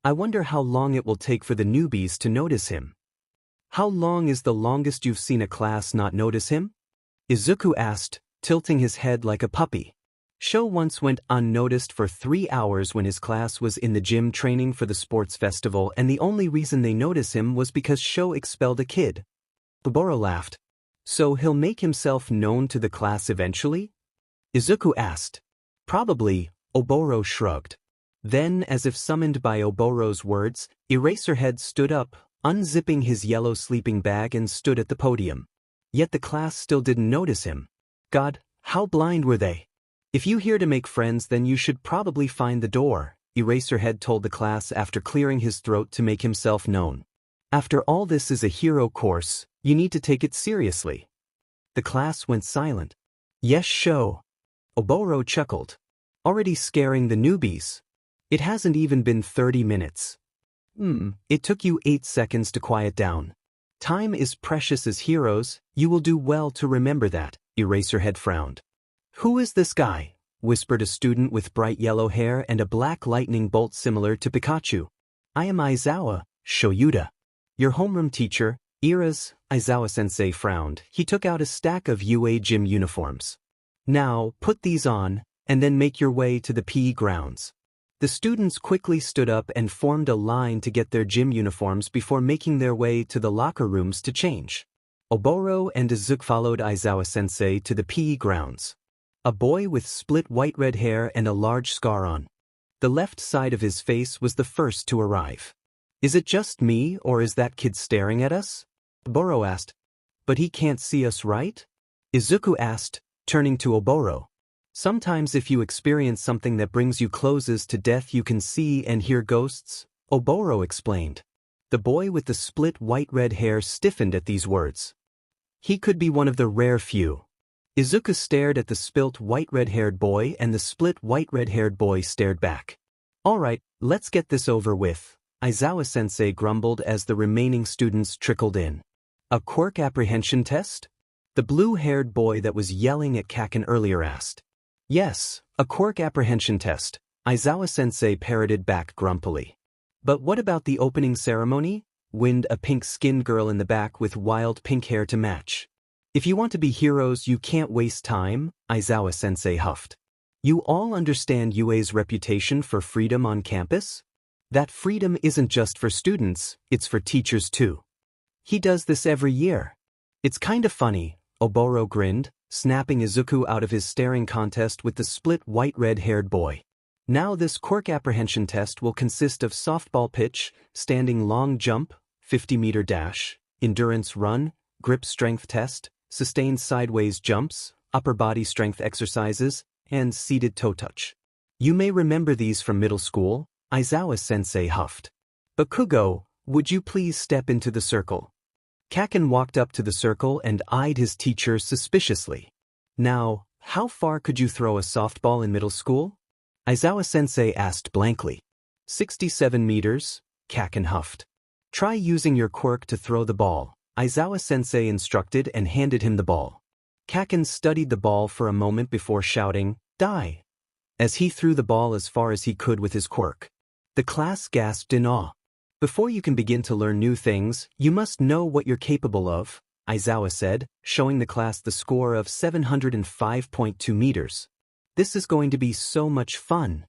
I wonder how long it will take for the newbies to notice him. How long is the longest you've seen a class not notice him? Izuku asked, tilting his head like a puppy. Sho once went unnoticed for 3 hours when his class was in the gym training for the sports festival, and the only reason they noticed him was because Sho expelled a kid. Oboro laughed. So he'll make himself known to the class eventually? Izuku asked. Probably, Oboro shrugged. Then, as if summoned by Oboro's words, Eraserhead stood up, unzipping his yellow sleeping bag and stood at the podium. Yet the class still didn't notice him. God, how blind were they? If you're here to make friends, then you should probably find the door, Eraserhead told the class after clearing his throat to make himself known. After all, this is a hero course, You need to take it seriously. The class went silent. Yes, show. Oboro chuckled. Already scaring the newbies. It hasn't even been 30 minutes. It took you 8 seconds to quiet down. Time is precious as heroes, you will do well to remember that, Eraserhead frowned. Who is this guy? Whispered a student with bright yellow hair and a black lightning bolt similar to Pikachu. I am Aizawa, Shoyuda. Your homeroom teacher, Ira's. Aizawa-sensei frowned. He took out a stack of UA gym uniforms. Now, put these on, and then make your way to the PE grounds. The students quickly stood up and formed a line to get their gym uniforms before making their way to the locker rooms to change. Oboro and Izuku followed Aizawa-sensei to the PE grounds. A boy with split white-red hair and a large scar on the left side of his face was the first to arrive. Is it just me, or is that kid staring at us? Oboro asked. But he can't see us, right? Izuku asked, turning to Oboro. Sometimes if you experience something that brings you closest to death you can see and hear ghosts, Oboro explained. The boy with the split white-red hair stiffened at these words. He could be one of the rare few. Izuku stared at the spilt white-red-haired boy and the split white-red-haired boy stared back. Alright, let's get this over with, Aizawa-sensei grumbled as the remaining students trickled in. A quirk apprehension test? The blue-haired boy that was yelling at Kaken earlier asked. Yes, a quirk apprehension test, Aizawa-sensei parroted back grumpily. But what about the opening ceremony? Whined a pink-skinned girl in the back with wild pink hair to match. If you want to be heroes you can't waste time, Aizawa-sensei huffed. You all understand UA's reputation for freedom on campus? That freedom isn't just for students, it's for teachers too. He does this every year. It's kinda funny, Oboro grinned, snapping Izuku out of his staring contest with the split white-red-haired boy. Now this quirk apprehension test will consist of softball pitch, standing long jump, 50-meter dash, endurance run, grip strength test, sustained sideways jumps, upper body strength exercises, and seated toe touch. You may remember these from middle school, Aizawa-sensei huffed. Bakugo, would you please step into the circle? Kaken walked up to the circle and eyed his teacher suspiciously. Now, how far could you throw a softball in middle school? Aizawa-sensei asked blankly. 67 meters, Kaken huffed. Try using your quirk to throw the ball, Aizawa-sensei instructed and handed him the ball. Kaken studied the ball for a moment before shouting, "Die!" as he threw the ball as far as he could with his quirk. The class gasped in awe. Before you can begin to learn new things, you must know what you're capable of, Aizawa said, showing the class the score of 705.2 meters. This is going to be so much fun,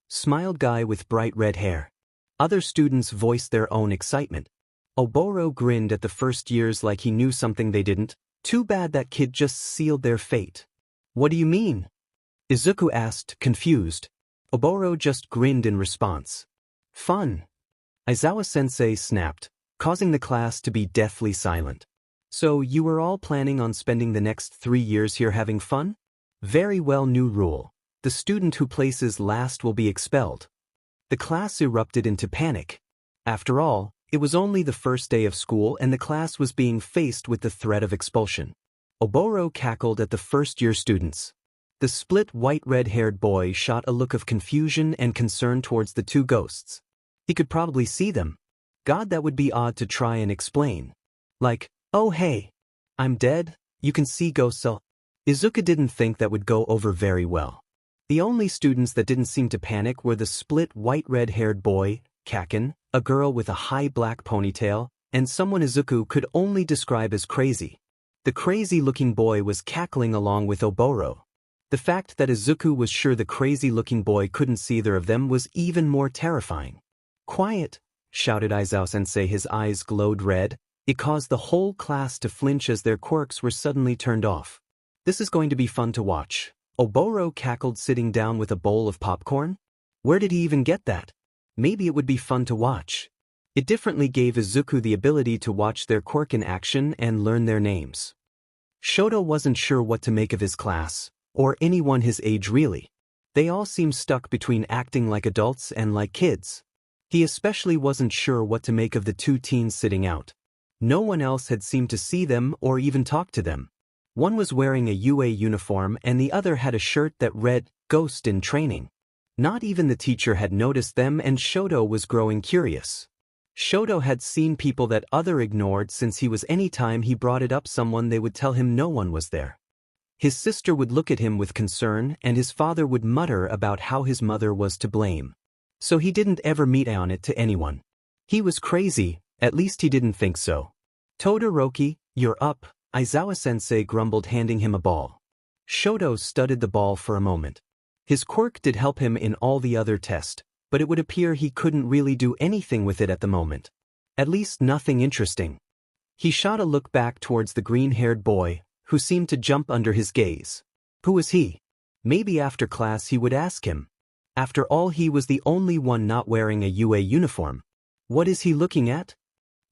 smiled guy with bright red hair. Other students voiced their own excitement. Oboro grinned at the first years like he knew something they didn't. Too bad that kid just sealed their fate. What do you mean? Izuku asked, confused. Oboro just grinned in response. Fun. Aizawa-sensei snapped, causing the class to be deathly silent. So you were all planning on spending the next 3 years here having fun? Very well, new rule. The student who places last will be expelled. The class erupted into panic. After all, it was only the first day of school and the class was being faced with the threat of expulsion. Oboro cackled at the first-year students. The split white-red-haired boy shot a look of confusion and concern towards the two ghosts. He could probably see them. God, that would be odd to try and explain. Like, oh hey, I'm dead, you can see ghosts. Izuku didn't think that would go over very well. The only students that didn't seem to panic were the split white-red-haired boy, Kaken, a girl with a high black ponytail, and someone Izuku could only describe as crazy. The crazy-looking boy was cackling along with Oboro. The fact that Izuku was sure the crazy-looking boy couldn't see either of them was even more terrifying. Quiet, shouted Aizawa-sensei, his eyes glowed red. It caused the whole class to flinch as their quirks were suddenly turned off. This is going to be fun to watch. Oboro cackled, sitting down with a bowl of popcorn. Where did he even get that? Maybe it would be fun to watch. It differently gave Izuku the ability to watch their quirk in action and learn their names. Shoto wasn't sure what to make of his class, or anyone his age really. They all seemed stuck between acting like adults and like kids. He especially wasn't sure what to make of the two teens sitting out. No one else had seemed to see them or even talk to them. One was wearing a UA uniform and the other had a shirt that read, "Ghost in Training." Not even the teacher had noticed them, and Shoto was growing curious. Shoto had seen people that other ignored since he was anytime he brought it up someone they would tell him no one was there. His sister would look at him with concern and his father would mutter about how his mother was to blame. So he didn't ever meet on it to anyone. He was crazy, at least he didn't think so. "Todoroki, you're up," Aizawa-sensei grumbled, handing him a ball. Shoto studied the ball for a moment. His quirk did help him in all the other tests, but it would appear he couldn't really do anything with it at the moment. At least nothing interesting. He shot a look back towards the green-haired boy, who seemed to jump under his gaze. Who was he? Maybe after class he would ask him. After all, he was the only one not wearing a UA uniform. "What is he looking at?"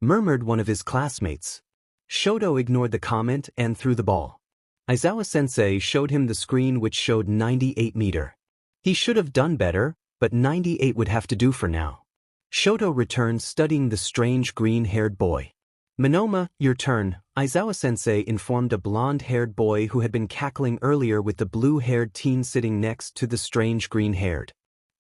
murmured one of his classmates. Shoto ignored the comment and threw the ball. Aizawa-sensei showed him the screen, which showed 98 meter. He should have done better, but 98 would have to do for now. Shoto returned, studying the strange green-haired boy. "Monoma, your turn," Aizawa-sensei informed a blonde-haired boy who had been cackling earlier with the blue-haired teen sitting next to the strange green-haired.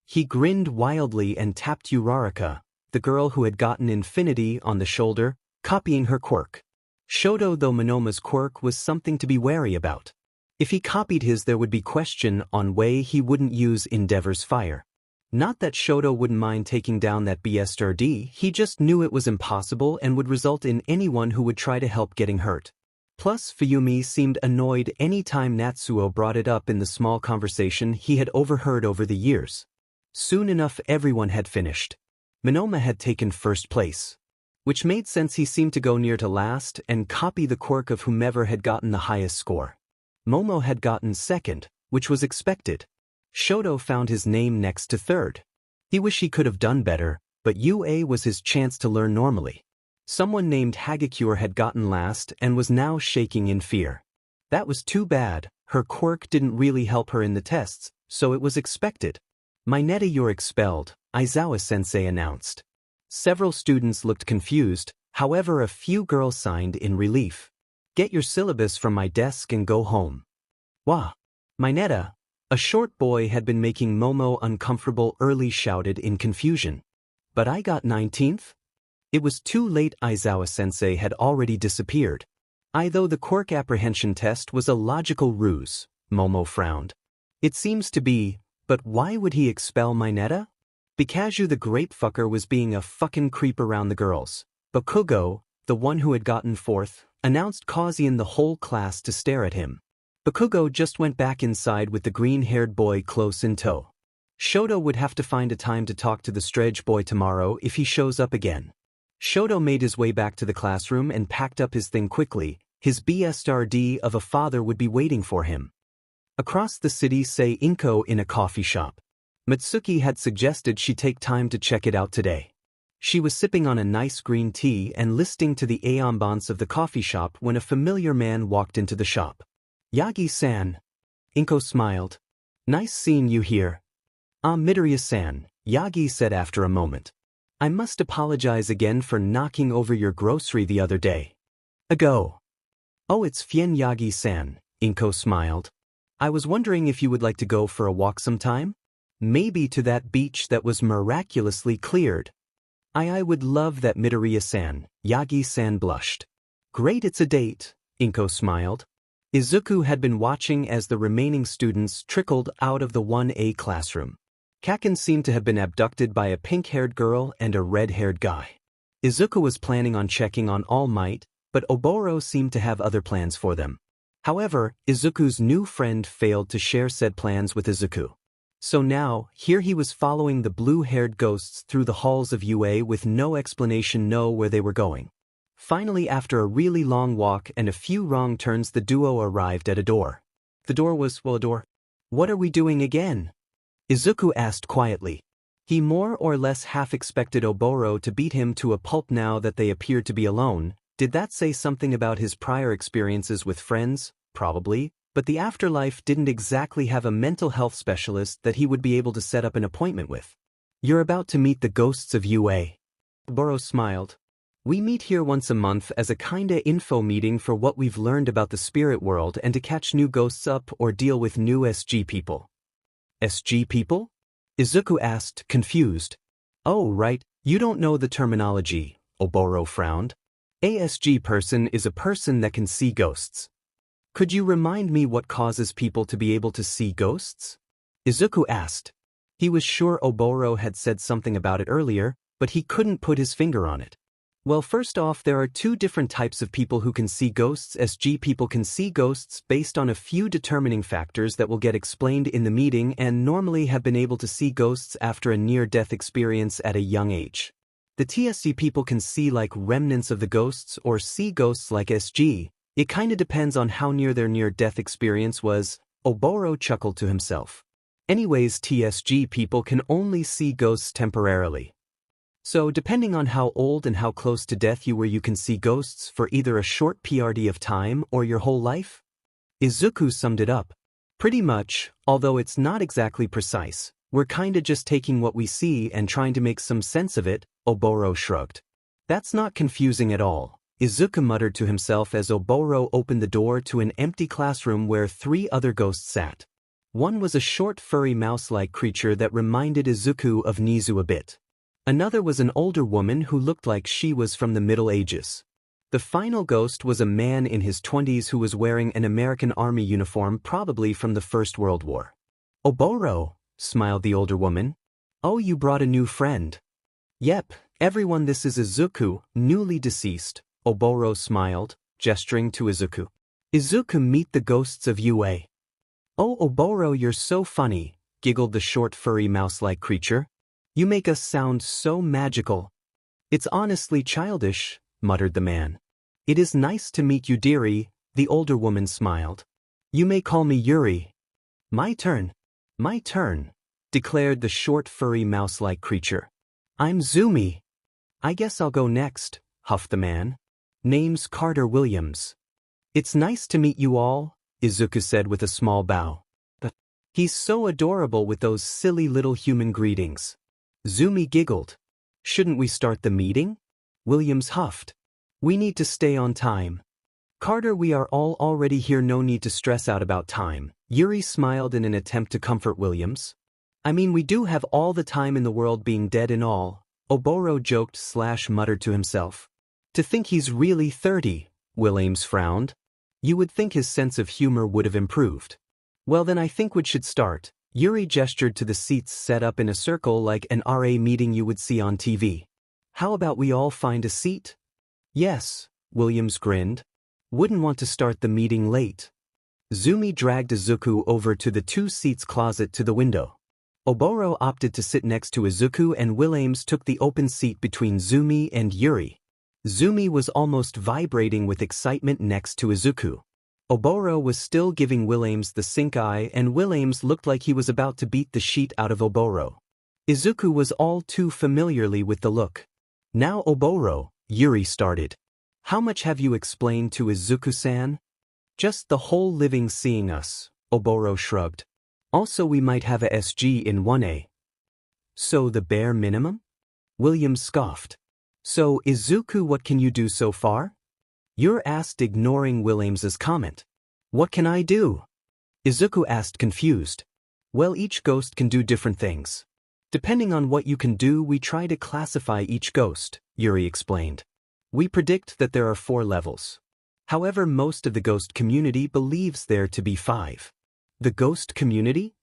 He grinned wildly and tapped Uraraka, the girl who had gotten infinity, on the shoulder, copying her quirk. Shoto, though Monoma's quirk was something to be wary about. If he copied his, there would be question on way he wouldn't use Endeavor's fire. Not that Shoto wouldn't mind taking down that BSRD, he just knew it was impossible and would result in anyone who would try to help getting hurt. Plus, Fuyumi seemed annoyed any time Natsuo brought it up in the small conversation he had overheard over the years. Soon enough everyone had finished. Monoma had taken first place, which made sense. He seemed to go near to last and copy the quirk of whomever had gotten the highest score. Momo had gotten second, which was expected. Shoto found his name next to third. He wished he could have done better, but UA was his chance to learn normally. Someone named Hagakure had gotten last and was now shaking in fear. That was too bad. Her quirk didn't really help her in the tests, so it was expected. "Mineta, you're expelled," Aizawa-sensei announced. Several students looked confused, however a few girls signed in relief. "Get your syllabus from my desk and go home." "Wah! Mineta," a short boy had been making Momo uncomfortable early, shouted in confusion. "But I got 19th? It was too late. Aizawa-sensei had already disappeared. Though the quirk apprehension test was a logical ruse, Momo frowned. "It seems to be, but why would he expel Mineta?" "Because you, the grape fucker, was being a fucking creep around the girls." Bakugo, the one who had gotten fourth, announced, causing the whole class to stare at him. Bakugo just went back inside with the green-haired boy close in tow. Shoto would have to find a time to talk to the stretch boy tomorrow if he shows up again. Shoto made his way back to the classroom and packed up his thing quickly. His BSRD of a father would be waiting for him. Across the city, say Inko, in a coffee shop. Mitsuki had suggested she take time to check it out today. She was sipping on a nice green tea and listening to the ambiance of the coffee shop when a familiar man walked into the shop. "Yagi-san." Inko smiled. "Nice seeing you here." "Midoriya-san," Yagi said after a moment. "I must apologize again for knocking over your grocery the other day." "Ago." "Oh, it's fine, Yagi-san," Inko smiled. "I was wondering if you would like to go for a walk sometime? Maybe to that beach that was miraculously cleared." I would love that, Midoriya-san," Yagi-san blushed. "Great, it's a date," Inko smiled. Izuku had been watching as the remaining students trickled out of the 1A classroom. Kaken seemed to have been abducted by a pink-haired girl and a red-haired guy. Izuku was planning on checking on All Might, but Oboro seemed to have other plans for them. However, Izuku's new friend failed to share said plans with Izuku. So now, here he was following the blue-haired ghosts through the halls of UA with no explanation where they were going. Finally, after a really long walk and a few wrong turns, the duo arrived at a door. The door was, well, a door. "What are we doing again?" Izuku asked quietly. He more or less half expected Oboro to beat him to a pulp now that they appeared to be alone. Did that say something about his prior experiences with friends? Probably. But the afterlife didn't exactly have a mental health specialist that he would be able to set up an appointment with. "You're about to meet the ghosts of UA." Oboro smiled. We meet here once a month as a kinda info meeting for what we've learned about the spirit world and to catch new ghosts up or deal with new SG people. SG people? Izuku asked, confused. Oh, right, you don't know the terminology, Oboro frowned. A SG person is a person that can see ghosts. Could you remind me what causes people to be able to see ghosts? Izuku asked. He was sure Oboro had said something about it earlier, but he couldn't put his finger on it. Well, first off, there are two different types of people who can see ghosts. SG people can see ghosts based on a few determining factors that will get explained in the meeting and normally have been able to see ghosts after a near-death experience at a young age. The TSG people can see like remnants of the ghosts or see ghosts like SG. It kinda depends on how near their near-death experience was, Oboro chuckled to himself. Anyways, TSG people can only see ghosts temporarily. So, depending on how old and how close to death you were, you can see ghosts for either a short PRD of time or your whole life? Izuku summed it up. Pretty much, although it's not exactly precise. We're kinda just taking what we see and trying to make some sense of it, Oboro shrugged. That's not confusing at all, Izuku muttered to himself as Oboro opened the door to an empty classroom where 3 other ghosts sat. One was a short furry mouse-like creature that reminded Izuku of Nizu a bit. Another was an older woman who looked like she was from the Middle Ages. The final ghost was a man in his 20s who was wearing an American Army uniform, probably from the First World War. Oboro, smiled the older woman. Oh, you brought a new friend. Yep, everyone, this is Izuku, newly deceased, Oboro smiled, gesturing to Izuku. Izuku, meet the ghosts of UA. Oh, Oboro, you're so funny, giggled the short furry mouse-like creature. You make us sound so magical. It's honestly childish, muttered the man. It is nice to meet you, dearie, the older woman smiled. You may call me Yuri. My turn, declared the short furry mouse-like creature. I'm Zumi. I guess I'll go next, huffed the man. Name's Carter Williams. It's nice to meet you all, Izuku said with a small bow. He's so adorable with those silly little human greetings. Zumi giggled. Shouldn't we start the meeting? Williams huffed. We need to stay on time. Carter, we are all already here, no need to stress out about time. Yuri smiled in an attempt to comfort Williams. I mean, we do have all the time in the world, being dead and all, Oboro joked / muttered to himself. To think he's really 30, Williams frowned. You would think his sense of humor would have improved. Well then, I think we should start. Yuri gestured to the seats set up in a circle like an RA meeting you would see on TV. How about we all find a seat? Yes, Williams grinned. Wouldn't want to start the meeting late. Zumi dragged Izuku over to the 2 seats closet to the window. Oboro opted to sit next to Izuku and Williams took the open seat between Zumi and Yuri. Zumi was almost vibrating with excitement next to Izuku. Oboro was still giving Williams the sink eye and Williams looked like he was about to beat the sheet out of Oboro. Izuku was all too familiarly with the look. Now Oboro, Yuri started. How much have you explained to Izuku-san? Just the whole living seeing us, Oboro shrugged. Also, we might have a SG in 1A. So the bare minimum? Williams scoffed. So, Izuku, what can you do so far? Yuri asked, ignoring Williams's comment. What can I do? Izuku asked, confused. Well, each ghost can do different things. Depending on what you can do, we try to classify each ghost, Yuri explained. We predict that there are 4 levels. However, most of the ghost community believes there to be 5. The ghost community?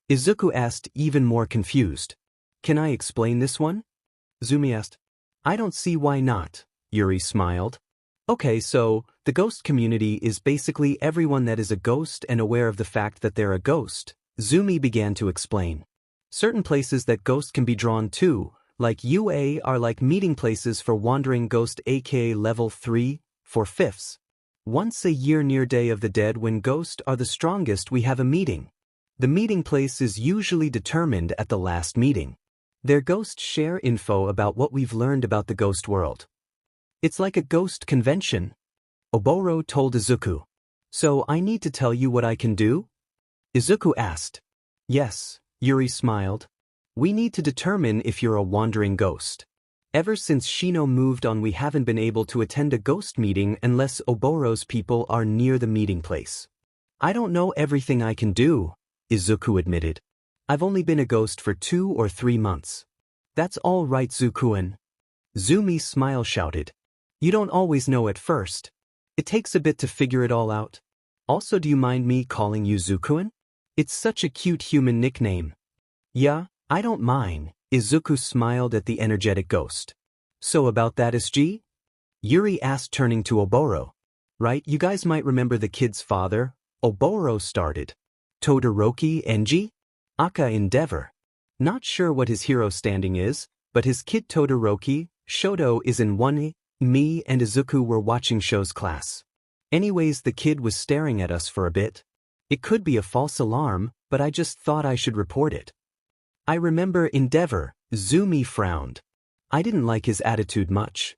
Izuku asked, even more confused. Can I explain this one? Zumi asked. I don't see why not, Yuri smiled. Okay, so, the ghost community is basically everyone that is a ghost and aware of the fact that they're a ghost, Zumi began to explain. Certain places that ghosts can be drawn to, like UA, are like meeting places for wandering ghost, aka level 3, 4/5. Once a year near Day of the Dead, when ghosts are the strongest, we have a meeting. The meeting place is usually determined at the last meeting. Their ghosts share info about what we've learned about the ghost world. It's like a ghost convention, Oboro told Izuku. So I need to tell you what I can do? Izuku asked. Yes, Yuri smiled. We need to determine if you're a wandering ghost. Ever since Shino moved on, we haven't been able to attend a ghost meeting unless Oboro's people are near the meeting place. I don't know everything I can do, Izuku admitted. I've only been a ghost for 2 or 3 months. That's all right, Zukuen. Zumi's smile shouted. You don't always know at first. It takes a bit to figure it all out. Also, do you mind me calling you Zukuen? It's such a cute human nickname. Yeah, I don't mind, Izuku smiled at the energetic ghost. So about that SG? Yuri asked, turning to Oboro. Right, you guys might remember the kid's father, Oboro started. Todoroki Enji? Aka Endeavor. Not sure what his hero standing is, but his kid Todoroki, Shoto is in 1. Me and Izuku were watching Sho's class. Anyways, the kid was staring at us for a bit. It could be a false alarm, but I just thought I should report it. I remember Endeavor, Zumi frowned. I didn't like his attitude much.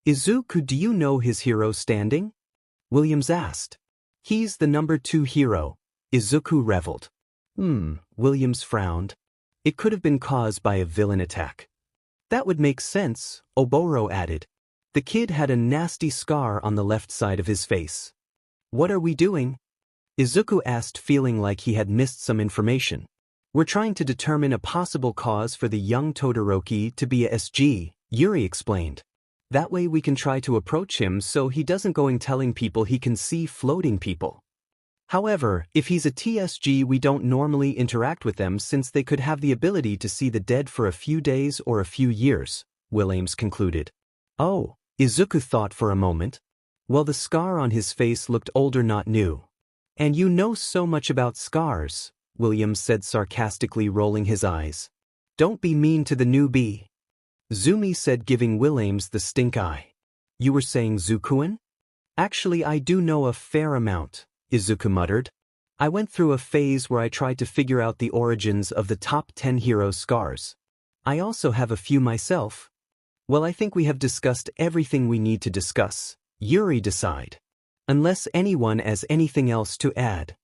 Izuku, do you know his hero standing? Williams asked. He's the number 2 hero, Izuku reveled. Williams frowned. It could have been caused by a villain attack. That would make sense, Oboro added. The kid had a nasty scar on the left side of his face. What are we doing? Izuku asked, feeling like he had missed some information. We're trying to determine a possible cause for the young Todoroki to be a SG, Yuri explained. That way we can try to approach him so he doesn't go telling people he can see floating people. However, if he's a TSG, we don't normally interact with them since they could have the ability to see the dead for a few days or a few years, Williams concluded. Oh, Izuku thought for a moment. Well, the scar on his face looked older, not new. And you know so much about scars, Williams said sarcastically, rolling his eyes. Don't be mean to the newbie. Zumi said, giving Williams the stink eye. You were saying Zukuen? Actually, I do know a fair amount, Izuku muttered. I went through a phase where I tried to figure out the origins of the top 10 heroes' scars. I also have a few myself. Well, I think we have discussed everything we need to discuss, Yuri decided. Unless anyone has anything else to add.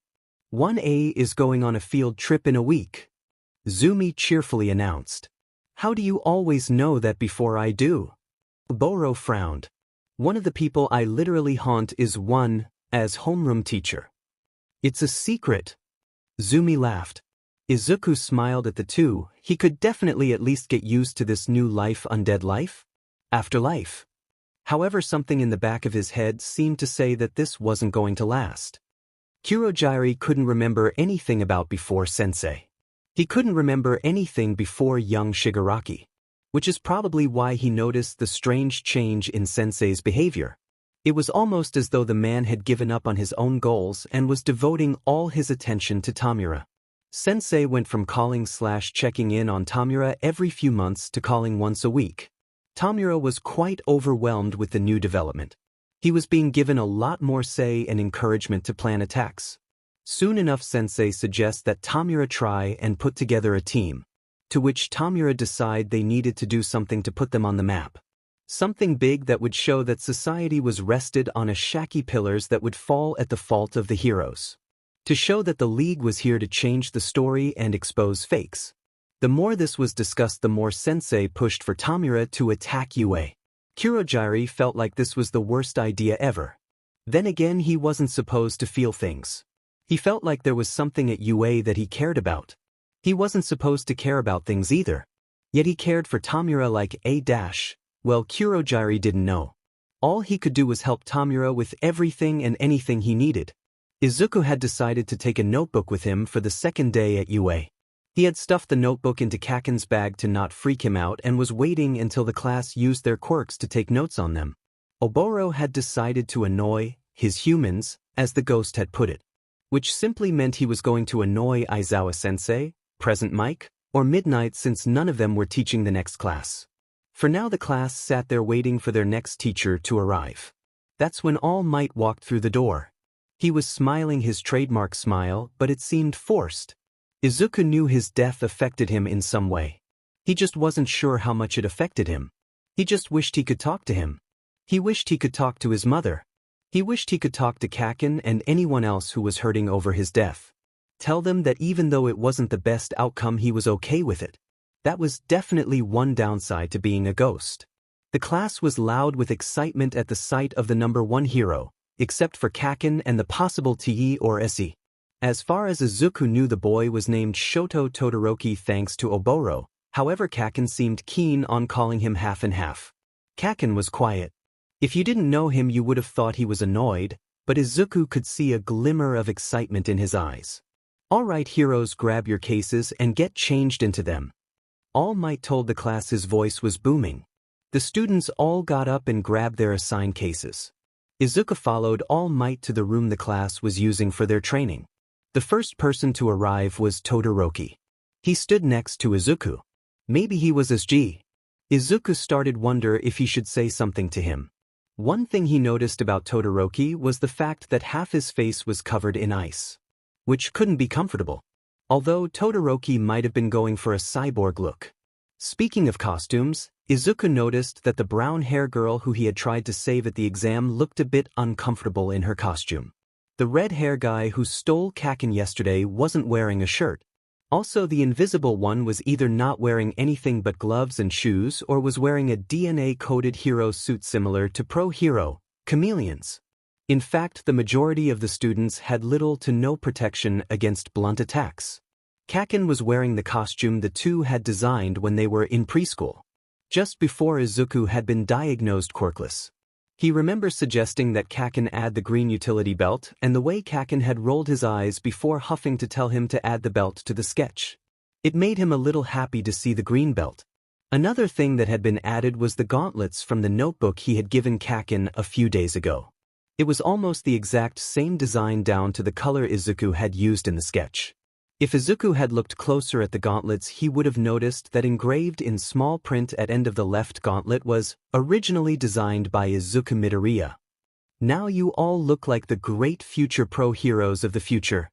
1A is going on a field trip in a week, Zumi cheerfully announced. How do you always know that before I do? Oboro frowned. One of the people I literally haunt is one, as homeroom teacher. It's a secret. Zumi laughed. Izuku smiled at the two. He could definitely at least get used to this new life, undead life? Afterlife. However, something in the back of his head seemed to say that this wasn't going to last. Kurogiri couldn't remember anything about before Sensei. He couldn't remember anything before young Shigaraki. Which is probably why he noticed the strange change in Sensei's behavior. It was almost as though the man had given up on his own goals and was devoting all his attention to Tamura. Sensei went from calling/checking in on Tamura every few months to calling once a week. Tamura was quite overwhelmed with the new development. He was being given a lot more say and encouragement to plan attacks. Soon enough, Sensei suggests that Tamura try and put together a team, to which Tamura decide they needed to do something to put them on the map. Something big that would show that society was rested on a shaky pillars that would fall at the fault of the heroes. To show that the League was here to change the story and expose fakes. The more this was discussed, the more Sensei pushed for Tamura to attack UA. Kurogiri felt like this was the worst idea ever. Then again, he wasn't supposed to feel things. He felt like there was something at UA that he cared about. He wasn't supposed to care about things either. Yet he cared for Tamura like well, Kurogiri didn't know. All he could do was help Tamura with everything and anything he needed. Izuku had decided to take a notebook with him for the second day at UA. He had stuffed the notebook into Kaken's bag to not freak him out and was waiting until the class used their quirks to take notes on them. Oboro had decided to annoy his humans, as the ghost had put it. Which simply meant he was going to annoy Aizawa-sensei, Present Mike, or Midnight, since none of them were teaching the next class. For now, the class sat there waiting for their next teacher to arrive. That's when All Might walked through the door. He was smiling his trademark smile, but it seemed forced. Izuku knew his death affected him in some way. He just wasn't sure how much it affected him. He just wished he could talk to him. He wished he could talk to his mother. He wished he could talk to Kaken and anyone else who was hurting over his death. Tell them that even though it wasn't the best outcome, he was okay with it. That was definitely one downside to being a ghost. The class was loud with excitement at the sight of the number one hero, except for Kaken and the possible TE or SE. As far as Izuku knew, the boy was named Shoto Todoroki thanks to Oboro, however Kaken seemed keen on calling him half and half. Kaken was quiet. If you didn't know him you would have thought he was annoyed, but Izuku could see a glimmer of excitement in his eyes. "Alright heroes, grab your cases and get changed into them." All Might told the class. His voice was booming. The students all got up and grabbed their assigned cases. Izuku followed All Might to the room the class was using for their training. The first person to arrive was Todoroki. He stood next to Izuku. Maybe he was SG. Izuku started wonder if he should say something to him. One thing he noticed about Todoroki was the fact that half his face was covered in ice, which couldn't be comfortable. Although Todoroki might have been going for a cyborg look. Speaking of costumes, Izuku noticed that the brown hair girl who he had tried to save at the exam looked a bit uncomfortable in her costume. The red hair guy who stole Kaken yesterday wasn't wearing a shirt. Also, the invisible one was either not wearing anything but gloves and shoes or was wearing a DNA-coded hero suit similar to Pro Hero, Chameleons. In fact, the majority of the students had little to no protection against blunt attacks. Kaken was wearing the costume the two had designed when they were in preschool, just before Izuku had been diagnosed quirkless. He remembers suggesting that Kaken add the green utility belt, and the way Kaken had rolled his eyes before huffing to tell him to add the belt to the sketch. It made him a little happy to see the green belt. Another thing that had been added was the gauntlets from the notebook he had given Kaken a few days ago. It was almost the exact same design down to the color Izuku had used in the sketch. If Izuku had looked closer at the gauntlets, he would have noticed that engraved in small print at end of the left gauntlet was originally designed by Izuku Midoriya. "Now you all look like the great future pro heroes of the future."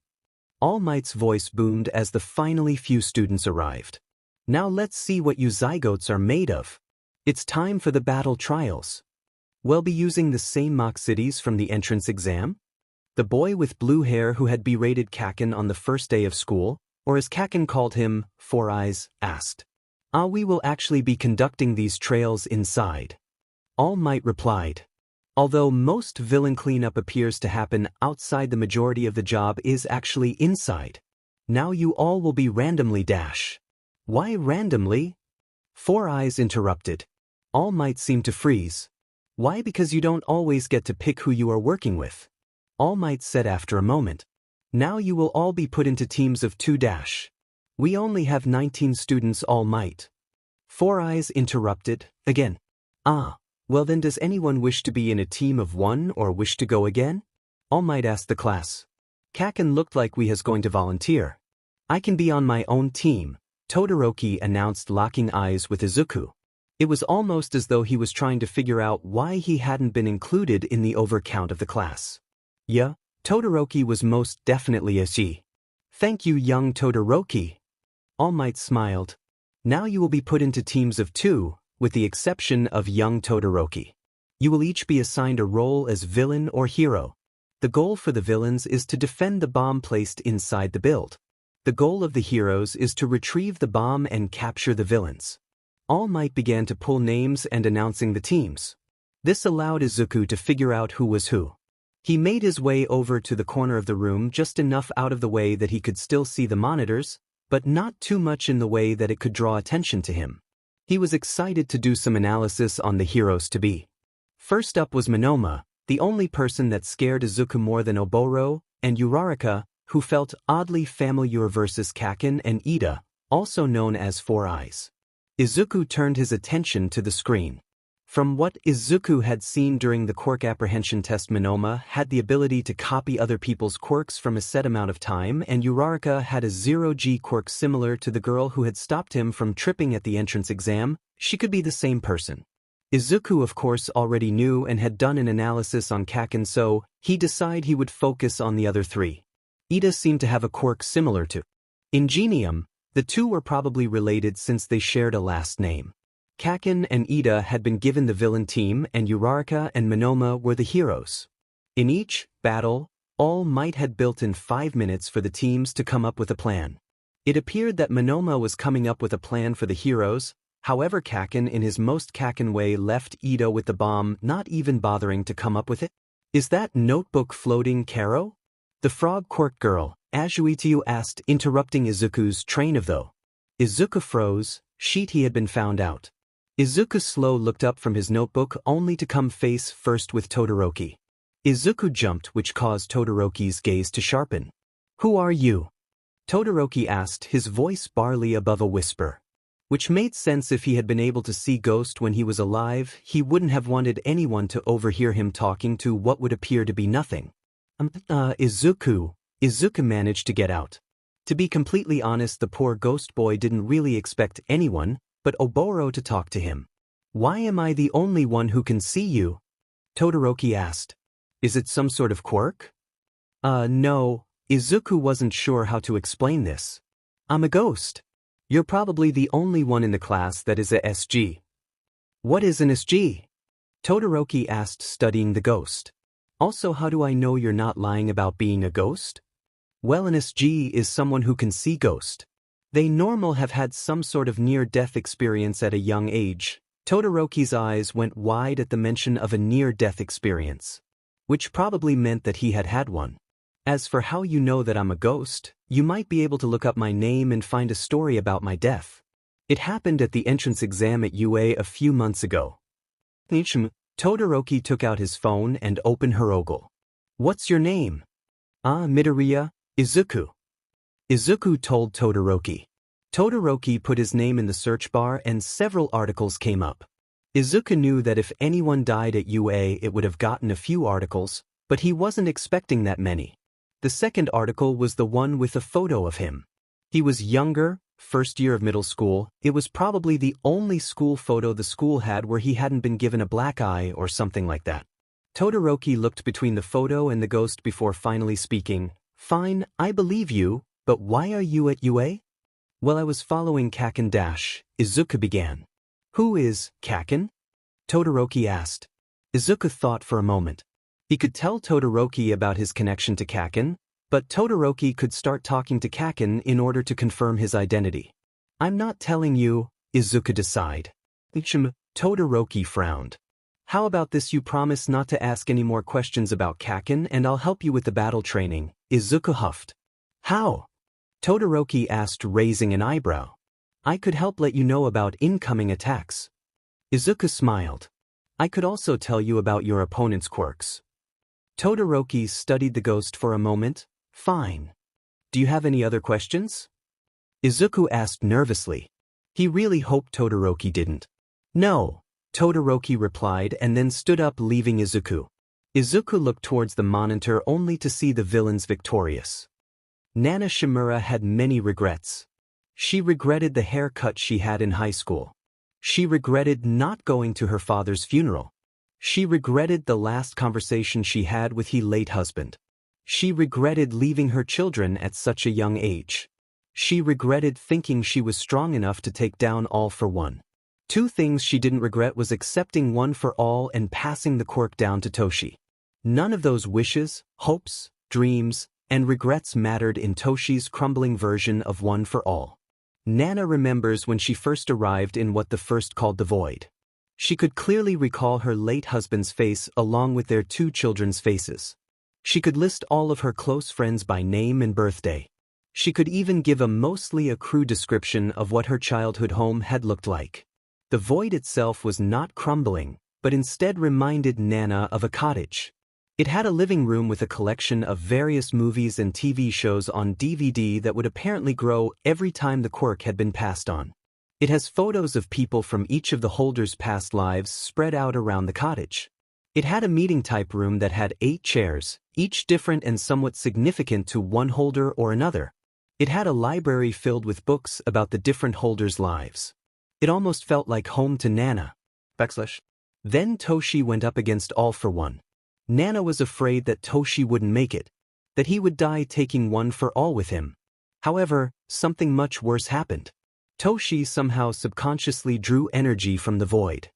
All Might's voice boomed as the finally few students arrived. "Now let's see what you zygotes are made of. It's time for the battle trials. We'll be using the same mock cities from the entrance exam?" The boy with blue hair who had berated Kaken on the first day of school, or as Kaken called him, Four Eyes, asked. "We will actually be conducting these trails inside." All Might replied. Although most villain cleanup appears to happen outside, the majority of the job is actually inside. "Now you all will be randomly dash." "Why randomly?" Four Eyes interrupted. All Might seemed to freeze. "Why? Because you don't always get to pick who you are working with." All Might said after a moment. "Now you will all be put into teams of 2 dash. We only have 19 students." All Might. Four Eyes interrupted again. Well then, does anyone wish to be in a team of 1 or wish to go again?" All Might asked the class. "Kaken looked like we has going to volunteer." "I can be on my own team," Todoroki announced, locking eyes with Izuku. It was almost as though he was trying to figure out why he hadn't been included in the overcount of the class. "Yeah, Todoroki was most definitely a she." "Thank you, young Todoroki." All Might smiled. "Now you will be put into teams of 2, with the exception of young Todoroki. You will each be assigned a role as villain or hero. The goal for the villains is to defend the bomb placed inside the build. The goal of the heroes is to retrieve the bomb and capture the villains." All Might began to pull names and announcing the teams. This allowed Izuku to figure out who was who. He made his way over to the corner of the room, just enough out of the way that he could still see the monitors, but not too much in the way that it could draw attention to him. He was excited to do some analysis on the heroes to be. First up was Monoma, the only person that scared Izuku more than Oboro, and Uraraka, who felt oddly familiar, versus Kaken and Ida, also known as Four Eyes. Izuku turned his attention to the screen. From what Izuku had seen during the quirk apprehension test, Monoma had the ability to copy other people's quirks from a set amount of time, and Uraraka had a 0G quirk similar to the girl who had stopped him from tripping at the entrance exam. She could be the same person. Izuku, of course, already knew and had done an analysis on Kaken, so he decided he would focus on the other 3. Ida seemed to have a quirk similar to Ingenium. The two were probably related since they shared a last name. Kaken and Ida had been given the villain team, and Uraraka and Monoma were the heroes. In each battle, All Might had built in 5 minutes for the teams to come up with a plan. It appeared that Monoma was coming up with a plan for the heroes. However, Kaken in his most Kaken way left Ito with the bomb, not even bothering to come up with it. Is that notebook floating, Karo? The frog quirk girl, Azuitiu asked, interrupting Izuku's train of thought. Izuku froze. Sheet, he had been found out. Izuku slow looked up from his notebook only to come face first with Todoroki. Izuku jumped, which caused Todoroki's gaze to sharpen. Who are you? Todoroki asked, his voice barely above a whisper. Which made sense. If he had been able to see Ghost when he was alive, he wouldn't have wanted anyone to overhear him talking to what would appear to be nothing. Izuku. Izuku managed to get out. To be completely honest, the poor ghost boy didn't really expect anyone but Oboro to talk to him. Why am I the only one who can see you? Todoroki asked. Is it some sort of quirk? No. Izuku wasn't sure how to explain this. I'm a ghost. You're probably the only one in the class that is a SG. What is an SG? Todoroki asked, studying the ghost. Also, how do I know you're not lying about being a ghost? Well, an SG is someone who can see ghost. They normal have had some sort of near-death experience at a young age. Todoroki's eyes went wide at the mention of a near-death experience, which probably meant that he had had one. As for how you know that I'm a ghost, you might be able to look up my name and find a story about my death. It happened at the entrance exam at UA a few months ago. Todoroki took out his phone and opened her ogle. What's your name? Midoriya, Izuku. Izuku told Todoroki. Todoroki put his name in the search bar and several articles came up. Izuku knew that if anyone died at UA it would have gotten a few articles, but he wasn't expecting that many. The second article was the one with a photo of him. He was younger, first year of middle school. It was probably the only school photo the school had where he hadn't been given a black eye or something like that. Todoroki looked between the photo and the ghost before finally speaking. Fine, I believe you, but why are you at UA? Well, I was following Kaken Dash, Izuku began. Who is Kaken? Todoroki asked. Izuku thought for a moment. He could tell Todoroki about his connection to Kaken, but Todoroki could start talking to Kaken in order to confirm his identity. I'm not telling you, Izuku decided. Todoroki frowned. How about this? You promise not to ask any more questions about Kaken and I'll help you with the battle training, Izuku huffed. How? Todoroki asked, raising an eyebrow. I could help let you know about incoming attacks. Izuku smiled. I could also tell you about your opponent's quirks. Todoroki studied the ghost for a moment. Fine. Do you have any other questions? Izuku asked nervously. He really hoped Todoroki didn't. No, Todoroki replied and then stood up, leaving Izuku. Izuku looked towards the monitor only to see the villains victorious. Nana Shimura had many regrets. She regretted the haircut she had in high school. She regretted not going to her father's funeral. She regretted the last conversation she had with her late husband. She regretted leaving her children at such a young age. She regretted thinking she was strong enough to take down All for One. Two things she didn't regret was accepting One for All and passing the quirk down to Toshi. None of those wishes, hopes, dreams, and regrets mattered in Toshi's crumbling version of One for All. Nana remembers when she first arrived in what the first called the Void. She could clearly recall her late husband's face along with their two children's faces. She could list all of her close friends by name and birthday. She could even give mostly a crude description of what her childhood home had looked like. The Void itself was not crumbling, but instead reminded Nana of a cottage. It had a living room with a collection of various movies and TV shows on DVD that would apparently grow every time the quirk had been passed on. It has photos of people from each of the holders' past lives spread out around the cottage. It had a meeting-type room that had 8 chairs, each different and somewhat significant to one holder or another. It had a library filled with books about the different holders' lives. It almost felt like home to Nana. Then Toshi went up against All for One. Nana was afraid that Toshi wouldn't make it, that he would die taking One for All with him. However, something much worse happened. Toshi somehow subconsciously drew energy from the Void.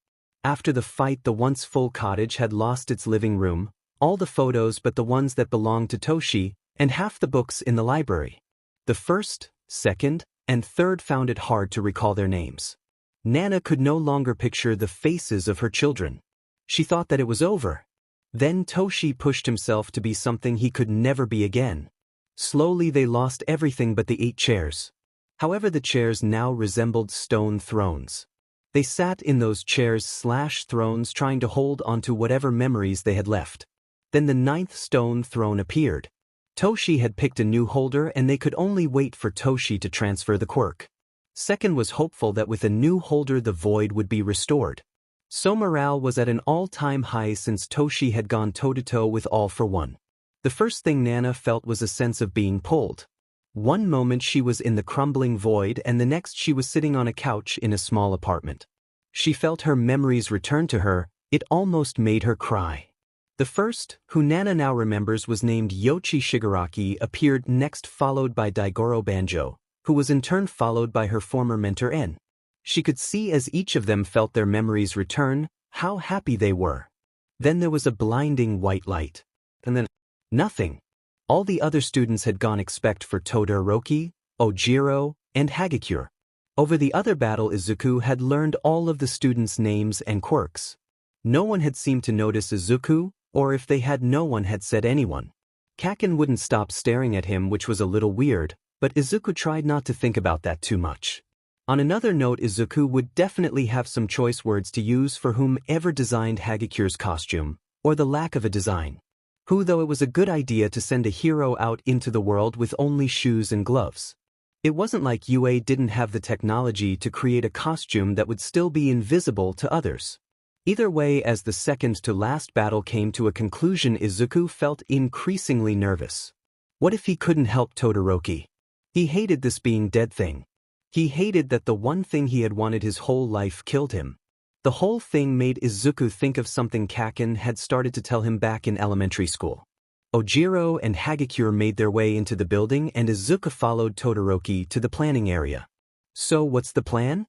After the fight, the once full cottage had lost its living room, all the photos but the ones that belonged to Toshi, and half the books in the library. The first, second, and third found it hard to recall their names. Nana could no longer picture the faces of her children. She thought that it was over. Then Toshi pushed himself to be something he could never be again. Slowly they lost everything but the 8 chairs. However, the chairs now resembled stone thrones. They sat in those chairs/thrones trying to hold onto whatever memories they had left. Then the 9th stone throne appeared. Toshi had picked a new holder and they could only wait for Toshi to transfer the quirk. Second was hopeful that with a new holder the void would be restored. So morale was at an all-time high since Toshi had gone toe-to-toe with All for One. The first thing Nana felt was a sense of being pulled. One moment she was in the crumbling void and the next she was sitting on a couch in a small apartment. She felt her memories return to her. It almost made her cry. The first, who Nana now remembers was named Yoichi Shigaraki, appeared next, followed by Daigoro Banjo, who was in turn followed by her former mentor En. She could see as each of them felt their memories return, how happy they were. Then there was a blinding white light. And then, nothing. All the other students had gone except for Todoroki, Ojiro, and Hagakure. Over the other battle, Izuku had learned all of the students' names and quirks. No one had seemed to notice Izuku, or if they had, no one had said anyone. Kaken wouldn't stop staring at him, which was a little weird, but Izuku tried not to think about that too much. On another note, Izuku would definitely have some choice words to use for whomever designed Hagakure's costume, or the lack of a design. Though it was a good idea to send a hero out into the world with only shoes and gloves. It wasn't like UA didn't have the technology to create a costume that would still be invisible to others. Either way, as the second to last battle came to a conclusion, Izuku felt increasingly nervous. What if he couldn't help Todoroki? He hated this being dead thing. He hated that the one thing he had wanted his whole life killed him. The whole thing made Izuku think of something Kaken had started to tell him back in elementary school. Ojiro and Hagakure made their way into the building and Izuku followed Todoroki to the planning area. So what's the plan?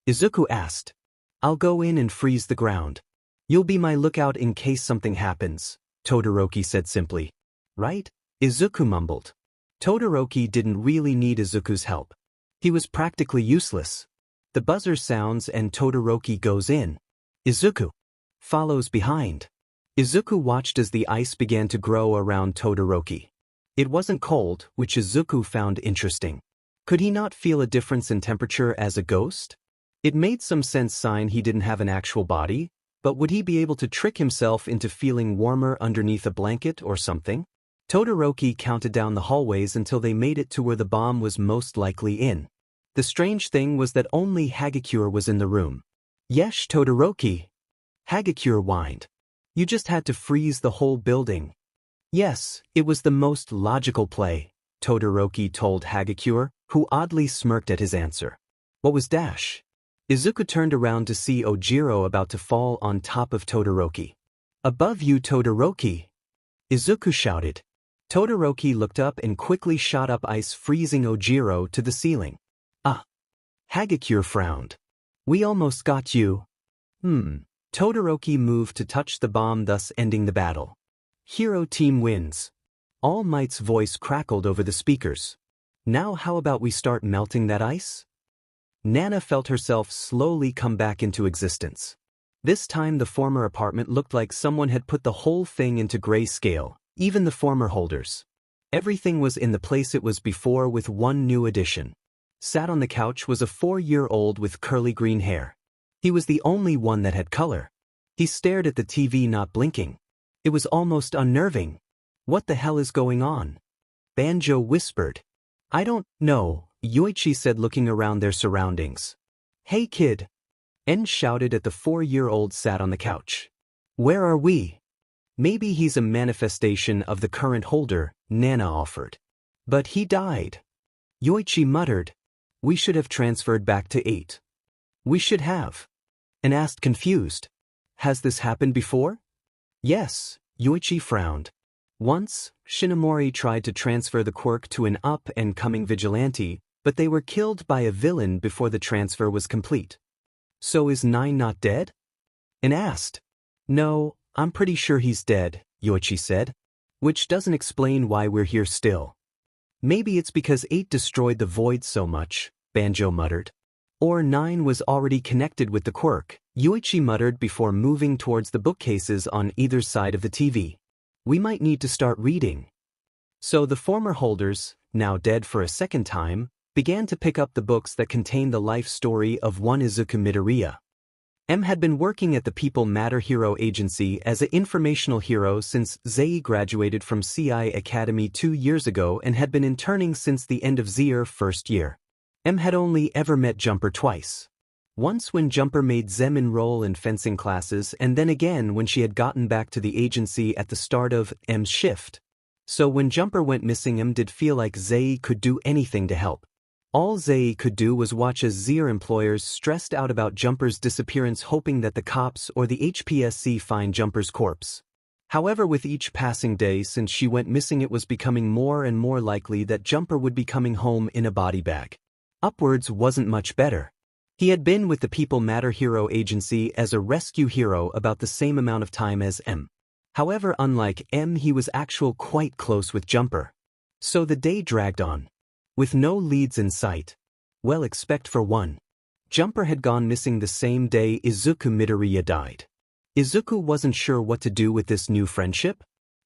Izuku asked. I'll go in and freeze the ground. You'll be my lookout in case something happens, Todoroki said simply. Right? Izuku mumbled. Todoroki didn't really need Izuku's help. He was practically useless. The buzzer sounds and Todoroki goes in. Izuku follows behind. Izuku watched as the ice began to grow around Todoroki. It wasn't cold, which Izuku found interesting. Could he not feel a difference in temperature as a ghost? It made some sense, sign he didn't have an actual body, but would he be able to trick himself into feeling warmer underneath a blanket or something? Todoroki counted down the hallways until they made it to where the bomb was most likely in. The strange thing was that only Hagakure was in the room. Yesh, Todoroki. Hagakure whined. You just had to freeze the whole building. Yes, it was the most logical play, Todoroki told Hagakure, who oddly smirked at his answer. What was dash? Izuku turned around to see Ojiro about to fall on top of Todoroki. Above you, Todoroki! Izuku shouted. Todoroki looked up and quickly shot up ice, freezing Ojiro to the ceiling. Ah! Hagakure frowned. We almost got you. Todoroki moved to touch the bomb, thus ending the battle. Hero team wins. All Might's voice crackled over the speakers. Now how about we start melting that ice? Nana felt herself slowly come back into existence. This time the former apartment looked like someone had put the whole thing into grayscale, even the former holders. Everything was in the place it was before with one new addition. Sat on the couch was a 4-year-old with curly green hair. He was the only one that had color. He stared at the TV, not blinking. It was almost unnerving. What the hell is going on? Banjo whispered. I don't know, Yoichi said, looking around their surroundings. Hey kid! En shouted at the 4-year-old sat on the couch. Where are we? Maybe he's a manifestation of the current holder, Nana offered. But he died. Yoichi muttered. We should have transferred back to 8. We should have. En asked, confused. Has this happened before? Yes, Yoichi frowned. Once, Shinomori tried to transfer the quirk to an up-and-coming vigilante, but they were killed by a villain before the transfer was complete. So is 9 not dead? En asked. No, I'm pretty sure he's dead, Yoichi said. Which doesn't explain why we're here still. Maybe it's because 8 destroyed the void so much, Banjo muttered. Or 9 was already connected with the quirk, Yuichi muttered before moving towards the bookcases on either side of the TV. We might need to start reading. So the former holders, now dead for a second time, began to pick up the books that contained the life story of one Izuku Midoriya. M had been working at the People Matter Hero Agency as an informational hero since Zei graduated from CI Academy 2 years ago and had been interning since the end of Zir first year. M had only ever met Jumper twice. Once when Jumper made Zem enroll in fencing classes and then again when she had gotten back to the agency at the start of M's shift. So when Jumper went missing, M did feel like Zei could do anything to help. All Zei could do was watch as Zir employers stressed out about Jumper's disappearance, hoping that the cops or the HPSC find Jumper's corpse. However, with each passing day since she went missing, it was becoming more and more likely that Jumper would be coming home in a body bag. Upwards wasn't much better. He had been with the People Matter Hero Agency as a rescue hero about the same amount of time as M. However, unlike M, he was actually quite close with Jumper. So the day dragged on. With no leads in sight. Well, except for one. Jumper had gone missing the same day Izuku Midoriya died. Izuku wasn't sure what to do with this new friendship.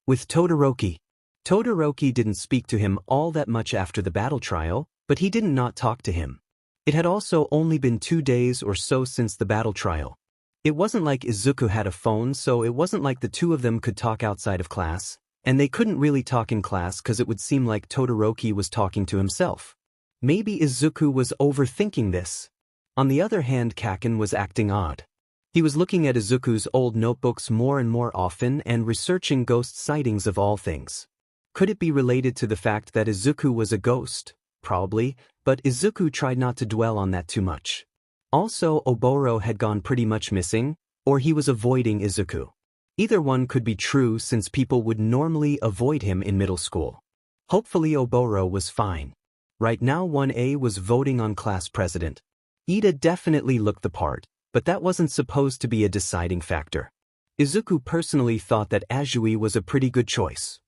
With Todoroki. Todoroki didn't speak to him all that much after the battle trial, but he didn't not talk to him. It had also only been 2 days or so since the battle trial. It wasn't like Izuku had a phone, so it wasn't like the two of them could talk outside of class. And they couldn't really talk in class because it would seem like Todoroki was talking to himself. Maybe Izuku was overthinking this. On the other hand, Kaken was acting odd. He was looking at Izuku's old notebooks more and more often and researching ghost sightings of all things. Could it be related to the fact that Izuku was a ghost? Probably, but Izuku tried not to dwell on that too much. Also, Oboro had gone pretty much missing, or he was avoiding Izuku. Either one could be true since people would normally avoid him in middle school. Hopefully Oboro was fine. Right now 1A was voting on class president. Ida definitely looked the part, but that wasn't supposed to be a deciding factor. Izuku personally thought that Azui was a pretty good choice.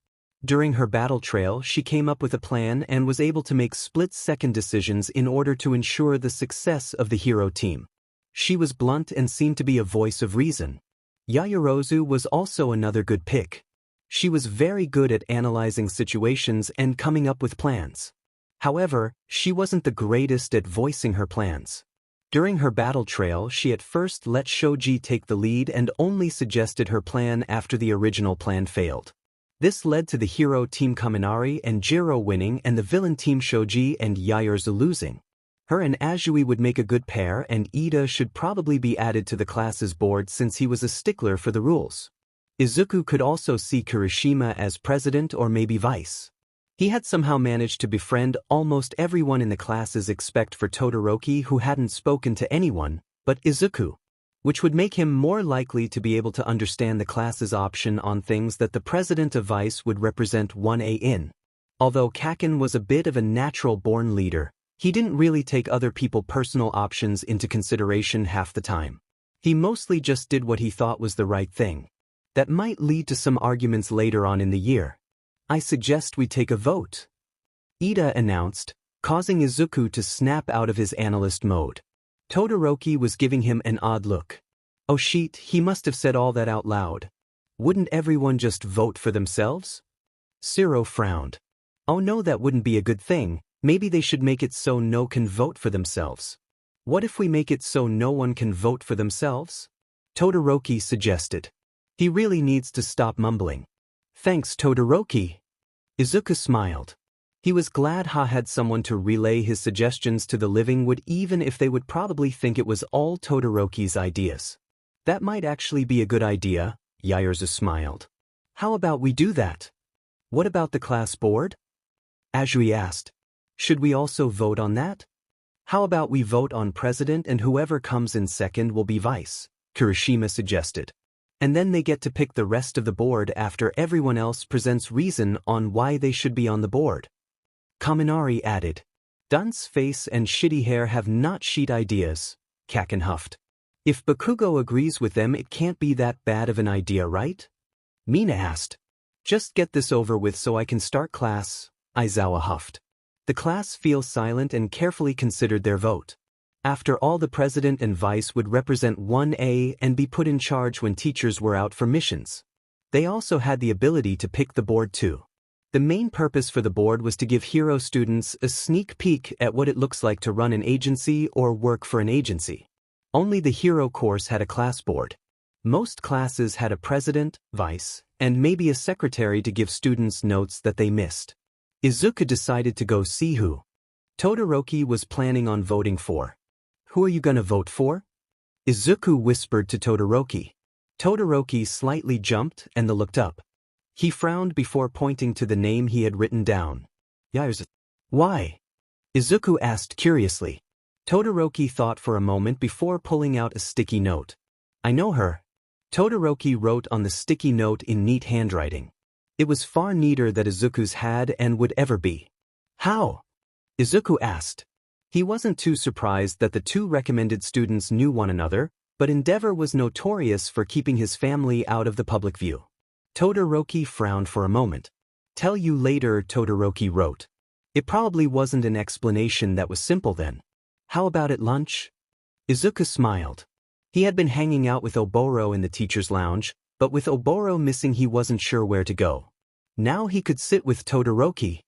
During her battle trail, she came up with a plan and was able to make split-second decisions in order to ensure the success of the hero team. She was blunt and seemed to be a voice of reason. Yaoyorozu was also another good pick. She was very good at analyzing situations and coming up with plans. However, she wasn't the greatest at voicing her plans. During her battle trail, she at first let Shoji take the lead and only suggested her plan after the original plan failed. This led to the hero team Kaminari and Jiro winning and the villain team Shoji and Yaoyorozu losing. Her and Azui would make a good pair, and Ida should probably be added to the class's board since he was a stickler for the rules. Izuku could also see Kirishima as president or maybe vice. He had somehow managed to befriend almost everyone in the classes except for Todoroki, who hadn't spoken to anyone but Izuku, which would make him more likely to be able to understand the class's option on things that the president of vice would represent 1A in. Although Kaken was a bit of a natural-born leader, he didn't really take other people's personal options into consideration half the time. He mostly just did what he thought was the right thing. That might lead to some arguments later on in the year. I suggest we take a vote, Ida announced, causing Izuku to snap out of his analyst mode. Todoroki was giving him an odd look. Oh shit, he must have said all that out loud. Wouldn't everyone just vote for themselves? Siro frowned. Oh no, that wouldn't be a good thing. Maybe they should make it so no one can vote for themselves. What if we make it so no one can vote for themselves? Todoroki suggested. He really needs to stop mumbling. Thanks, Todoroki. Izuku smiled. He was glad Ha had someone to relay his suggestions to the living would, even if they would probably think it was all Todoroki's ideas. That might actually be a good idea, Yaoyorozu smiled. How about we do that? What about the class board? Azui asked. Should we also vote on that? How about we vote on president and whoever comes in second will be vice, Kirishima suggested. And then they get to pick the rest of the board after everyone else presents reason on why they should be on the board. Kaminari added. Dunce face and shitty hair have not sheet ideas, Kaken huffed. If Bakugo agrees with them, it can't be that bad of an idea, right? Mina asked. Just get this over with so I can start class, Aizawa huffed. The class fell silent and carefully considered their vote. After all, the president and vice would represent 1A and be put in charge when teachers were out for missions. They also had the ability to pick the board too. The main purpose for the board was to give hero students a sneak peek at what it looks like to run an agency or work for an agency. Only the hero course had a class board. Most classes had a president, vice, and maybe a secretary to give students notes that they missed. Izuku decided to go see who Todoroki was planning on voting for. Who are you gonna vote for? Izuku whispered to Todoroki. Todoroki slightly jumped and looked up. He frowned before pointing to the name he had written down. Why? Izuku asked curiously. Todoroki thought for a moment before pulling out a sticky note. I know her. Todoroki wrote on the sticky note in neat handwriting. It was far neater than Izuku's had and would ever be. How? Izuku asked. He wasn't too surprised that the two recommended students knew one another, but Endeavor was notorious for keeping his family out of the public view. Todoroki frowned for a moment. Tell you later, Todoroki wrote. It probably wasn't an explanation that was simple then. How about at lunch? Izuku smiled. He had been hanging out with Oboro in the teacher's lounge, but with Oboro missing he wasn't sure where to go. Now he could sit with Todoroki.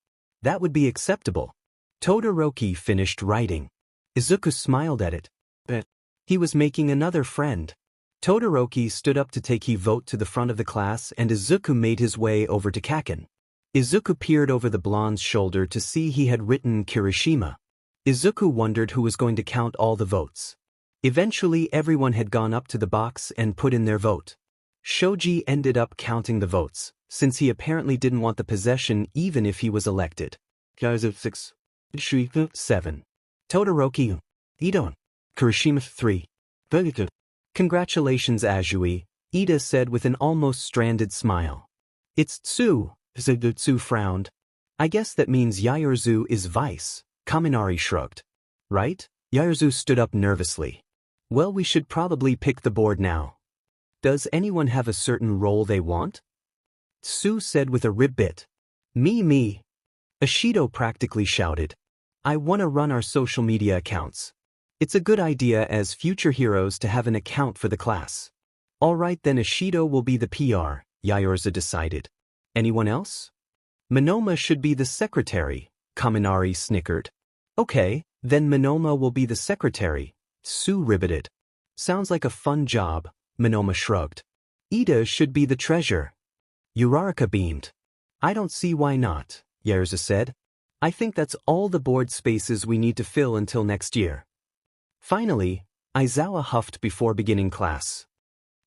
That would be acceptable. Todoroki finished writing. Izuku smiled at it. But he was making another friend. Todoroki stood up to take his vote to the front of the class and Izuku made his way over to Kaken. Izuku peered over the blonde's shoulder to see he had written Kirishima. Izuku wondered who was going to count all the votes. Eventually everyone had gone up to the box and put in their vote. Shoji ended up counting the votes, since he apparently didn't want the possession even if he was elected. 6. 7. Todoroki. Ida. Kirishima 3. Congratulations, Azui, Ida said with an almost stranded smile. It's Tsu, Tsu frowned. I guess that means Yaozu is vice, Kaminari shrugged. Right? Yaozu stood up nervously. Well, we should probably pick the board now. Does anyone have a certain role they want? Tsu said with a rib bit. Me. Ashido practically shouted. I want to run our social media accounts. It's a good idea as future heroes to have an account for the class. Alright then, Ashido will be the PR, Yaozu decided. Anyone else? Monoma should be the secretary, Kaminari snickered. Okay, then Monoma will be the secretary, Tsu riveted. Sounds like a fun job, Monoma shrugged. Ida should be the treasurer. Uraraka beamed. I don't see why not, Yaozu said. I think that's all the board spaces we need to fill until next year. Finally, Aizawa huffed before beginning class.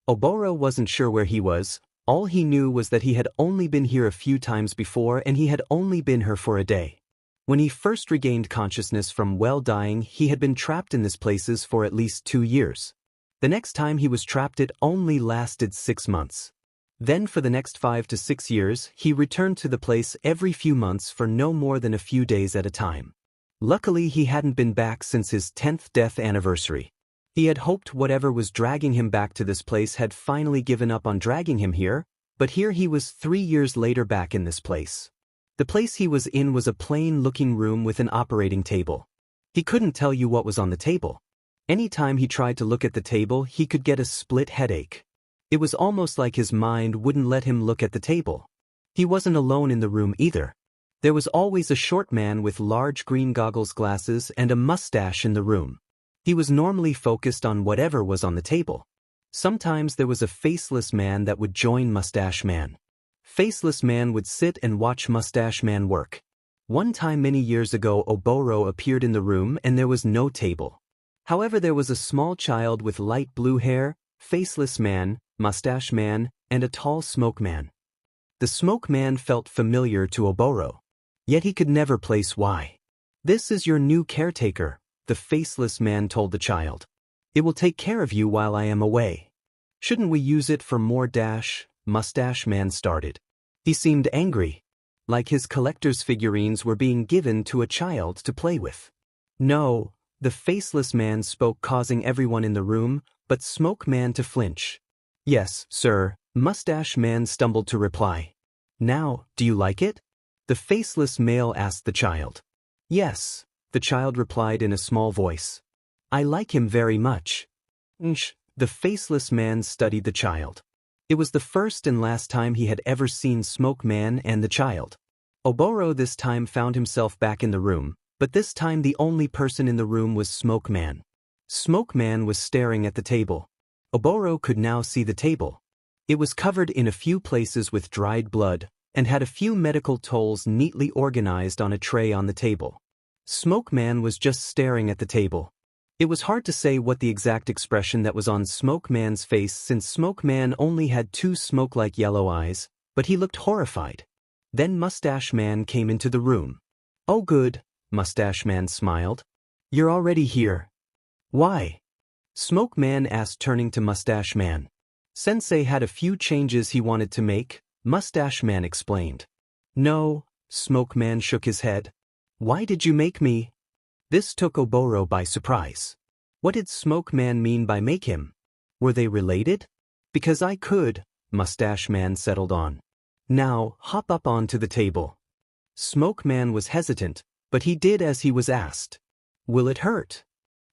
Oboro wasn't sure where he was. All he knew was that he had only been here a few times before and he had only been here for a day. When he first regained consciousness from dying, he had been trapped in this places for at least 2 years. The next time he was trapped it only lasted 6 months. Then for the next 5 to 6 years, he returned to the place every few months for no more than a few days at a time. Luckily he hadn't been back since his 10th death anniversary. He had hoped whatever was dragging him back to this place had finally given up on dragging him here, but here he was 3 years later back in this place. The place he was in was a plain-looking room with an operating table. He couldn't tell you what was on the table. Anytime he tried to look at the table, he could get a split headache. It was almost like his mind wouldn't let him look at the table. He wasn't alone in the room either. There was always a short man with large green goggles glasses and a mustache in the room. He was normally focused on whatever was on the table. Sometimes there was a faceless man that would join Mustache Man. Faceless man would sit and watch Mustache Man work. One time many years ago Oboro appeared in the room and there was no table. However, there was a small child with light blue hair, Faceless Man, Mustache Man, and a tall Smoke Man. The Smoke Man felt familiar to Oboro. Yet he could never place why. This is your new caretaker, the Faceless Man told the child. It will take care of you while I am away. Shouldn't we use it for more dash? Mustache Man started. He seemed angry, like his collector's figurines were being given to a child to play with. No, the Faceless Man spoke, causing everyone in the room but Smoke Man to flinch. Yes, sir, Mustache Man stumbled to reply. Now, do you like it? The faceless male asked the child. Yes, the child replied in a small voice. I like him very much. The faceless man studied the child. It was the first and last time he had ever seen Smoke Man and the child. Oboro this time found himself back in the room, but this time the only person in the room was Smoke Man. Smoke Man was staring at the table. Oboro could now see the table. It was covered in a few places with dried blood, and had a few medical tolls neatly organized on a tray on the table. Smoke Man was just staring at the table. It was hard to say what the exact expression that was on Smoke Man's face since Smoke Man only had two smoke-like yellow eyes, but he looked horrified. Then Mustache Man came into the room. Oh good, Mustache Man smiled. You're already here. Why? Smoke Man asked turning to Mustache Man. Sensei had a few changes he wanted to make, Mustache Man explained. No, Smoke Man shook his head. Why did you make me? This took Oboro by surprise. What did Smoke Man mean by make him? Were they related? Because I could, Mustache Man settled on. Now, hop up onto the table. Smoke Man was hesitant, but he did as he was asked. Will it hurt?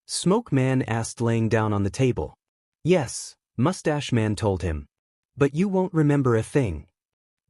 Smoke Man asked laying down on the table. Yes, Mustache Man told him. But you won't remember a thing.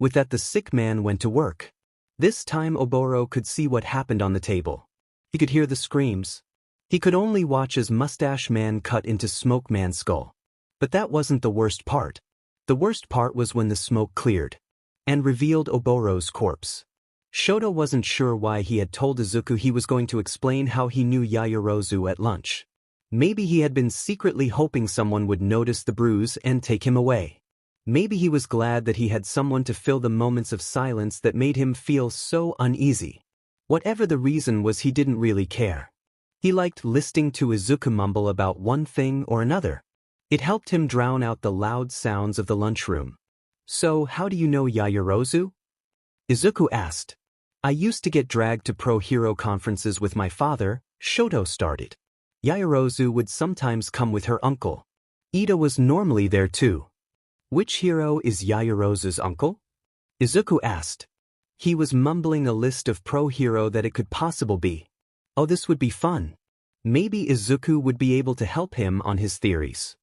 With that the sick man went to work. This time Oboro could see what happened on the table. He could hear the screams. He could only watch as Mustache Man cut into Smoke Man's skull. But that wasn't the worst part. The worst part was when the smoke cleared and revealed Oboro's corpse. Shoto wasn't sure why he had told Izuku he was going to explain how he knew Yaoyorozu at lunch. Maybe he had been secretly hoping someone would notice the bruise and take him away. Maybe he was glad that he had someone to fill the moments of silence that made him feel so uneasy. Whatever the reason was, he didn't really care. He liked listening to Izuku mumble about one thing or another. It helped him drown out the loud sounds of the lunchroom. So, how do you know Yaoyorozu? Izuku asked. I used to get dragged to pro-hero conferences with my father, Shoto started. Yaoyorozu would sometimes come with her uncle. Ida was normally there too. Which hero is Yaoyorozu's uncle? Izuku asked. He was mumbling a list of pro-hero that it could possibly be. Oh, this would be fun. Maybe Izuku would be able to help him on his theories.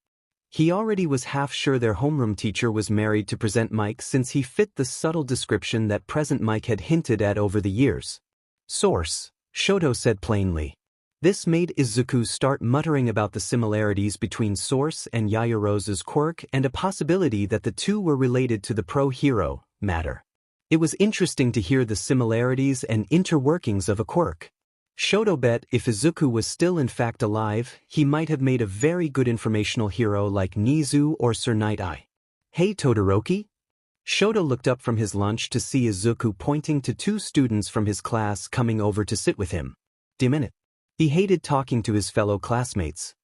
He already was half sure their homeroom teacher was married to present Mike since he fit the subtle description that present Mike had hinted at over the years. Source, Shoto said plainly. This made Izuku start muttering about the similarities between Source and Yaoyorozu's quirk and a possibility that the two were related to the pro-hero matter. It was interesting to hear the similarities and interworkings of a quirk. Shoto bet if Izuku was still in fact alive, he might have made a very good informational hero like Nizu or Sir Night-Eye. Hey Todoroki? Shoto looked up from his lunch to see Izuku pointing to two students from his class coming over to sit with him. Minute. He hated talking to his fellow classmates.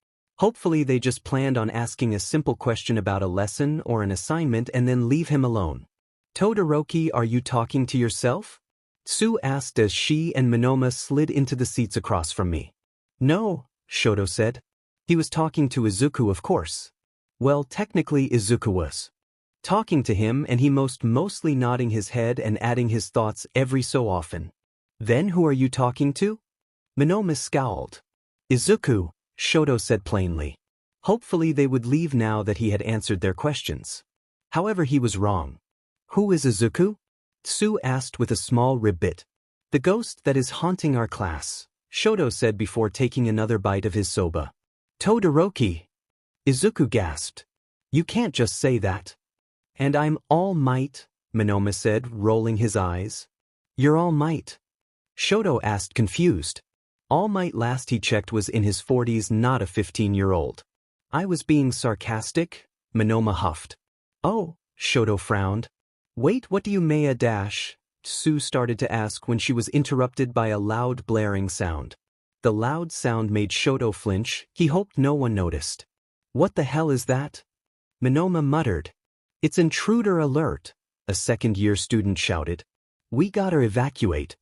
Hopefully they just planned on asking a simple question about a lesson or an assignment and then leave him alone. Todoroki, are you talking to yourself? Tsu asked as she and Monoma slid into the seats across from me. No, Shoto said. He was talking to Izuku, of course. Well, technically Izuku was talking to him and he mostly nodding his head and adding his thoughts every so often. Then who are you talking to? Monoma scowled. Izuku, Shoto said plainly. Hopefully they would leave now that he had answered their questions. However, he was wrong. Who is Izuku? Tsu asked with a small ribbit. The ghost that is haunting our class, Shoto said before taking another bite of his soba. Todoroki! Izuku gasped. You can't just say that. And I'm All Might, Monoma said, rolling his eyes. You're All Might? Shoto asked confused. All Might last he checked was in his 40s, not a 15-year-old. I was being sarcastic, Monoma huffed. Oh, Shoto frowned. Wait, what do you mean dash? Tsu started to ask when she was interrupted by a loud blaring sound. The loud sound made Shoto flinch. He hoped no one noticed. What the hell is that? Monoma muttered. It's intruder alert, a second-year student shouted. We gotta evacuate.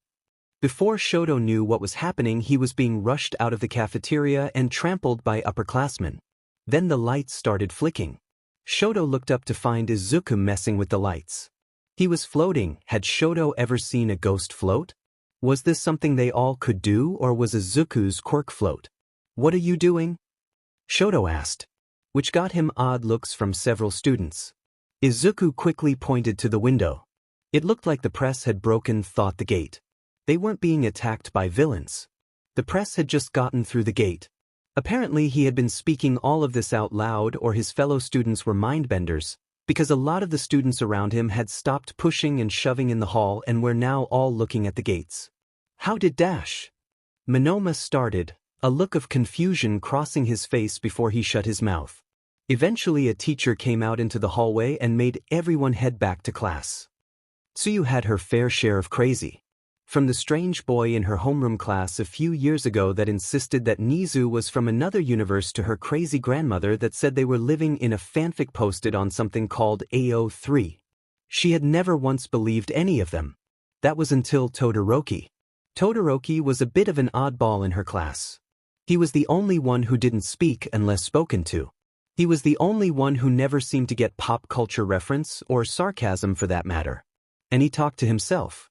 Before Shoto knew what was happening, he was being rushed out of the cafeteria and trampled by upperclassmen. Then the lights started flicking. Shoto looked up to find Izuku messing with the lights. He was floating. Had Shoto ever seen a ghost float? Was this something they all could do, or was Izuku's quirk float? What are you doing? Shoto asked, which got him odd looks from several students. Izuku quickly pointed to the window. It looked like the press had broken thought the gate. They weren't being attacked by villains. The press had just gotten through the gate. Apparently he had been speaking all of this out loud, or his fellow students were mindbenders, because a lot of the students around him had stopped pushing and shoving in the hall and were now all looking at the gates. How did Monoma started, a look of confusion crossing his face before he shut his mouth. Eventually a teacher came out into the hallway and made everyone head back to class. Tsuyu had her fair share of crazy. From the strange boy in her homeroom class a few years ago that insisted that Nizu was from another universe, to her crazy grandmother that said they were living in a fanfic posted on something called AO3. She had never once believed any of them. That was until Todoroki. Todoroki was a bit of an oddball in her class. He was the only one who didn't speak unless spoken to. He was the only one who never seemed to get pop culture reference, or sarcasm for that matter. And he talked to himself.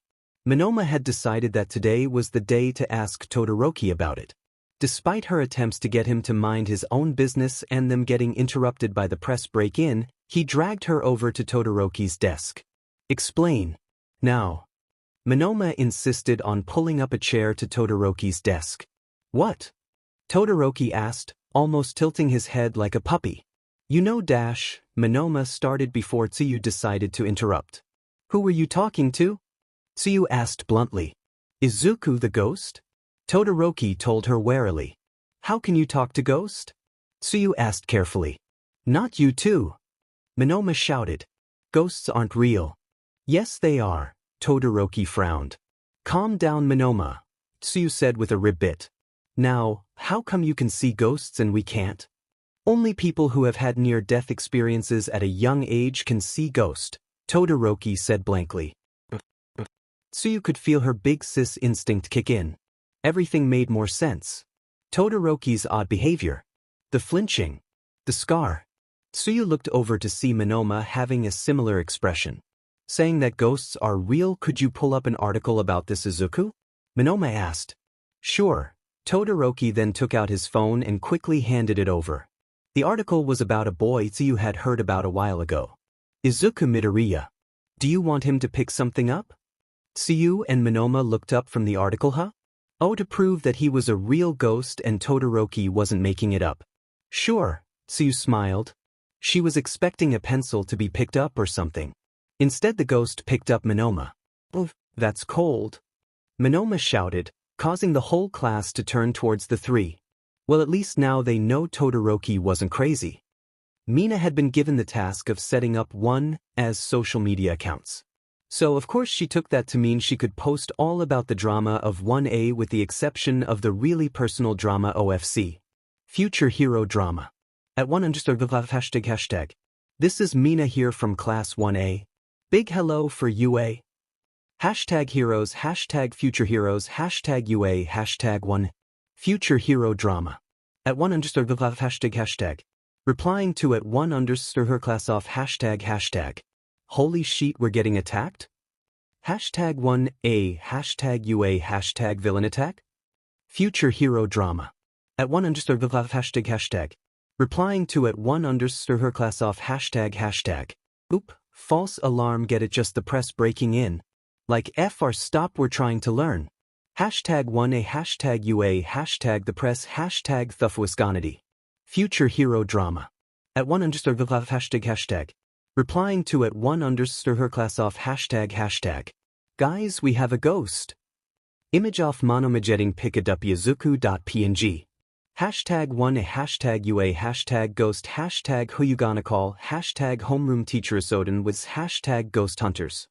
Monoma had decided that today was the day to ask Todoroki about it. Despite her attempts to get him to mind his own business and them getting interrupted by the press break-in, he dragged her over to Todoroki's desk. Explain. Now. Monoma insisted on pulling up a chair to Todoroki's desk. What? Todoroki asked, almost tilting his head like a puppy. You know, Monoma started before Tsuyu decided to interrupt. Who were you talking to? Tsuyu asked bluntly. Izuku the ghost? Todoroki told her warily. How can you talk to ghost? Tsuyu asked carefully. Not you too. Monoma shouted. Ghosts aren't real. Yes they are, Todoroki frowned. Calm down Monoma, Tsuyu said with a rib bit. Now, how come you can see ghosts and we can't? Only people who have had near-death experiences at a young age can see ghosts, Todoroki said blankly. Tsuyu could feel her big sis instinct kick in. Everything made more sense. Todoroki's odd behavior. The flinching. The scar. Tsuyu looked over to see Monoma having a similar expression. Saying that ghosts are real. Could you pull up an article about this, Izuku? Monoma asked. Sure. Todoroki then took out his phone and quickly handed it over. The article was about a boy Tsuyu had heard about a while ago. Izuku Midoriya. Do you want him to pick something up? Tsuyu and Monoma looked up from the article. Oh, to prove that he was a real ghost and Todoroki wasn't making it up. Sure, Tsuyu smiled. She was expecting a pencil to be picked up or something. Instead the ghost picked up Monoma. Oh, that's cold. Monoma shouted, causing the whole class to turn towards the three. Well, at least now they know Todoroki wasn't crazy. Mina had been given the task of setting up as social media accounts. So of course she took that to mean she could post all about the drama of 1A with the exception of the really personal drama OFC. Future hero drama. At ###. This is Mina here from class 1A. Big hello for UA. #heroes, #future heroes, #UA, #1. Future hero drama. At ###. Replying to at her class off ###. Holy shit, we're getting attacked? #1A, #UA, #villain attack? Future hero drama. At ###. Replying to at her class off ###. Oop, false alarm, get it, just the press breaking in. Like FR, stop, we're trying to learn. #1A, #UA, #the press, #thufwisconity. Future hero drama. At ###. Replying to at her class off ###. Guys, we have a ghost. Image off monomagetting pick it up Izuku.png. #1A, #UA, #ghost, #who you gonna call, #homeroom teacher Soden with #ghost hunters.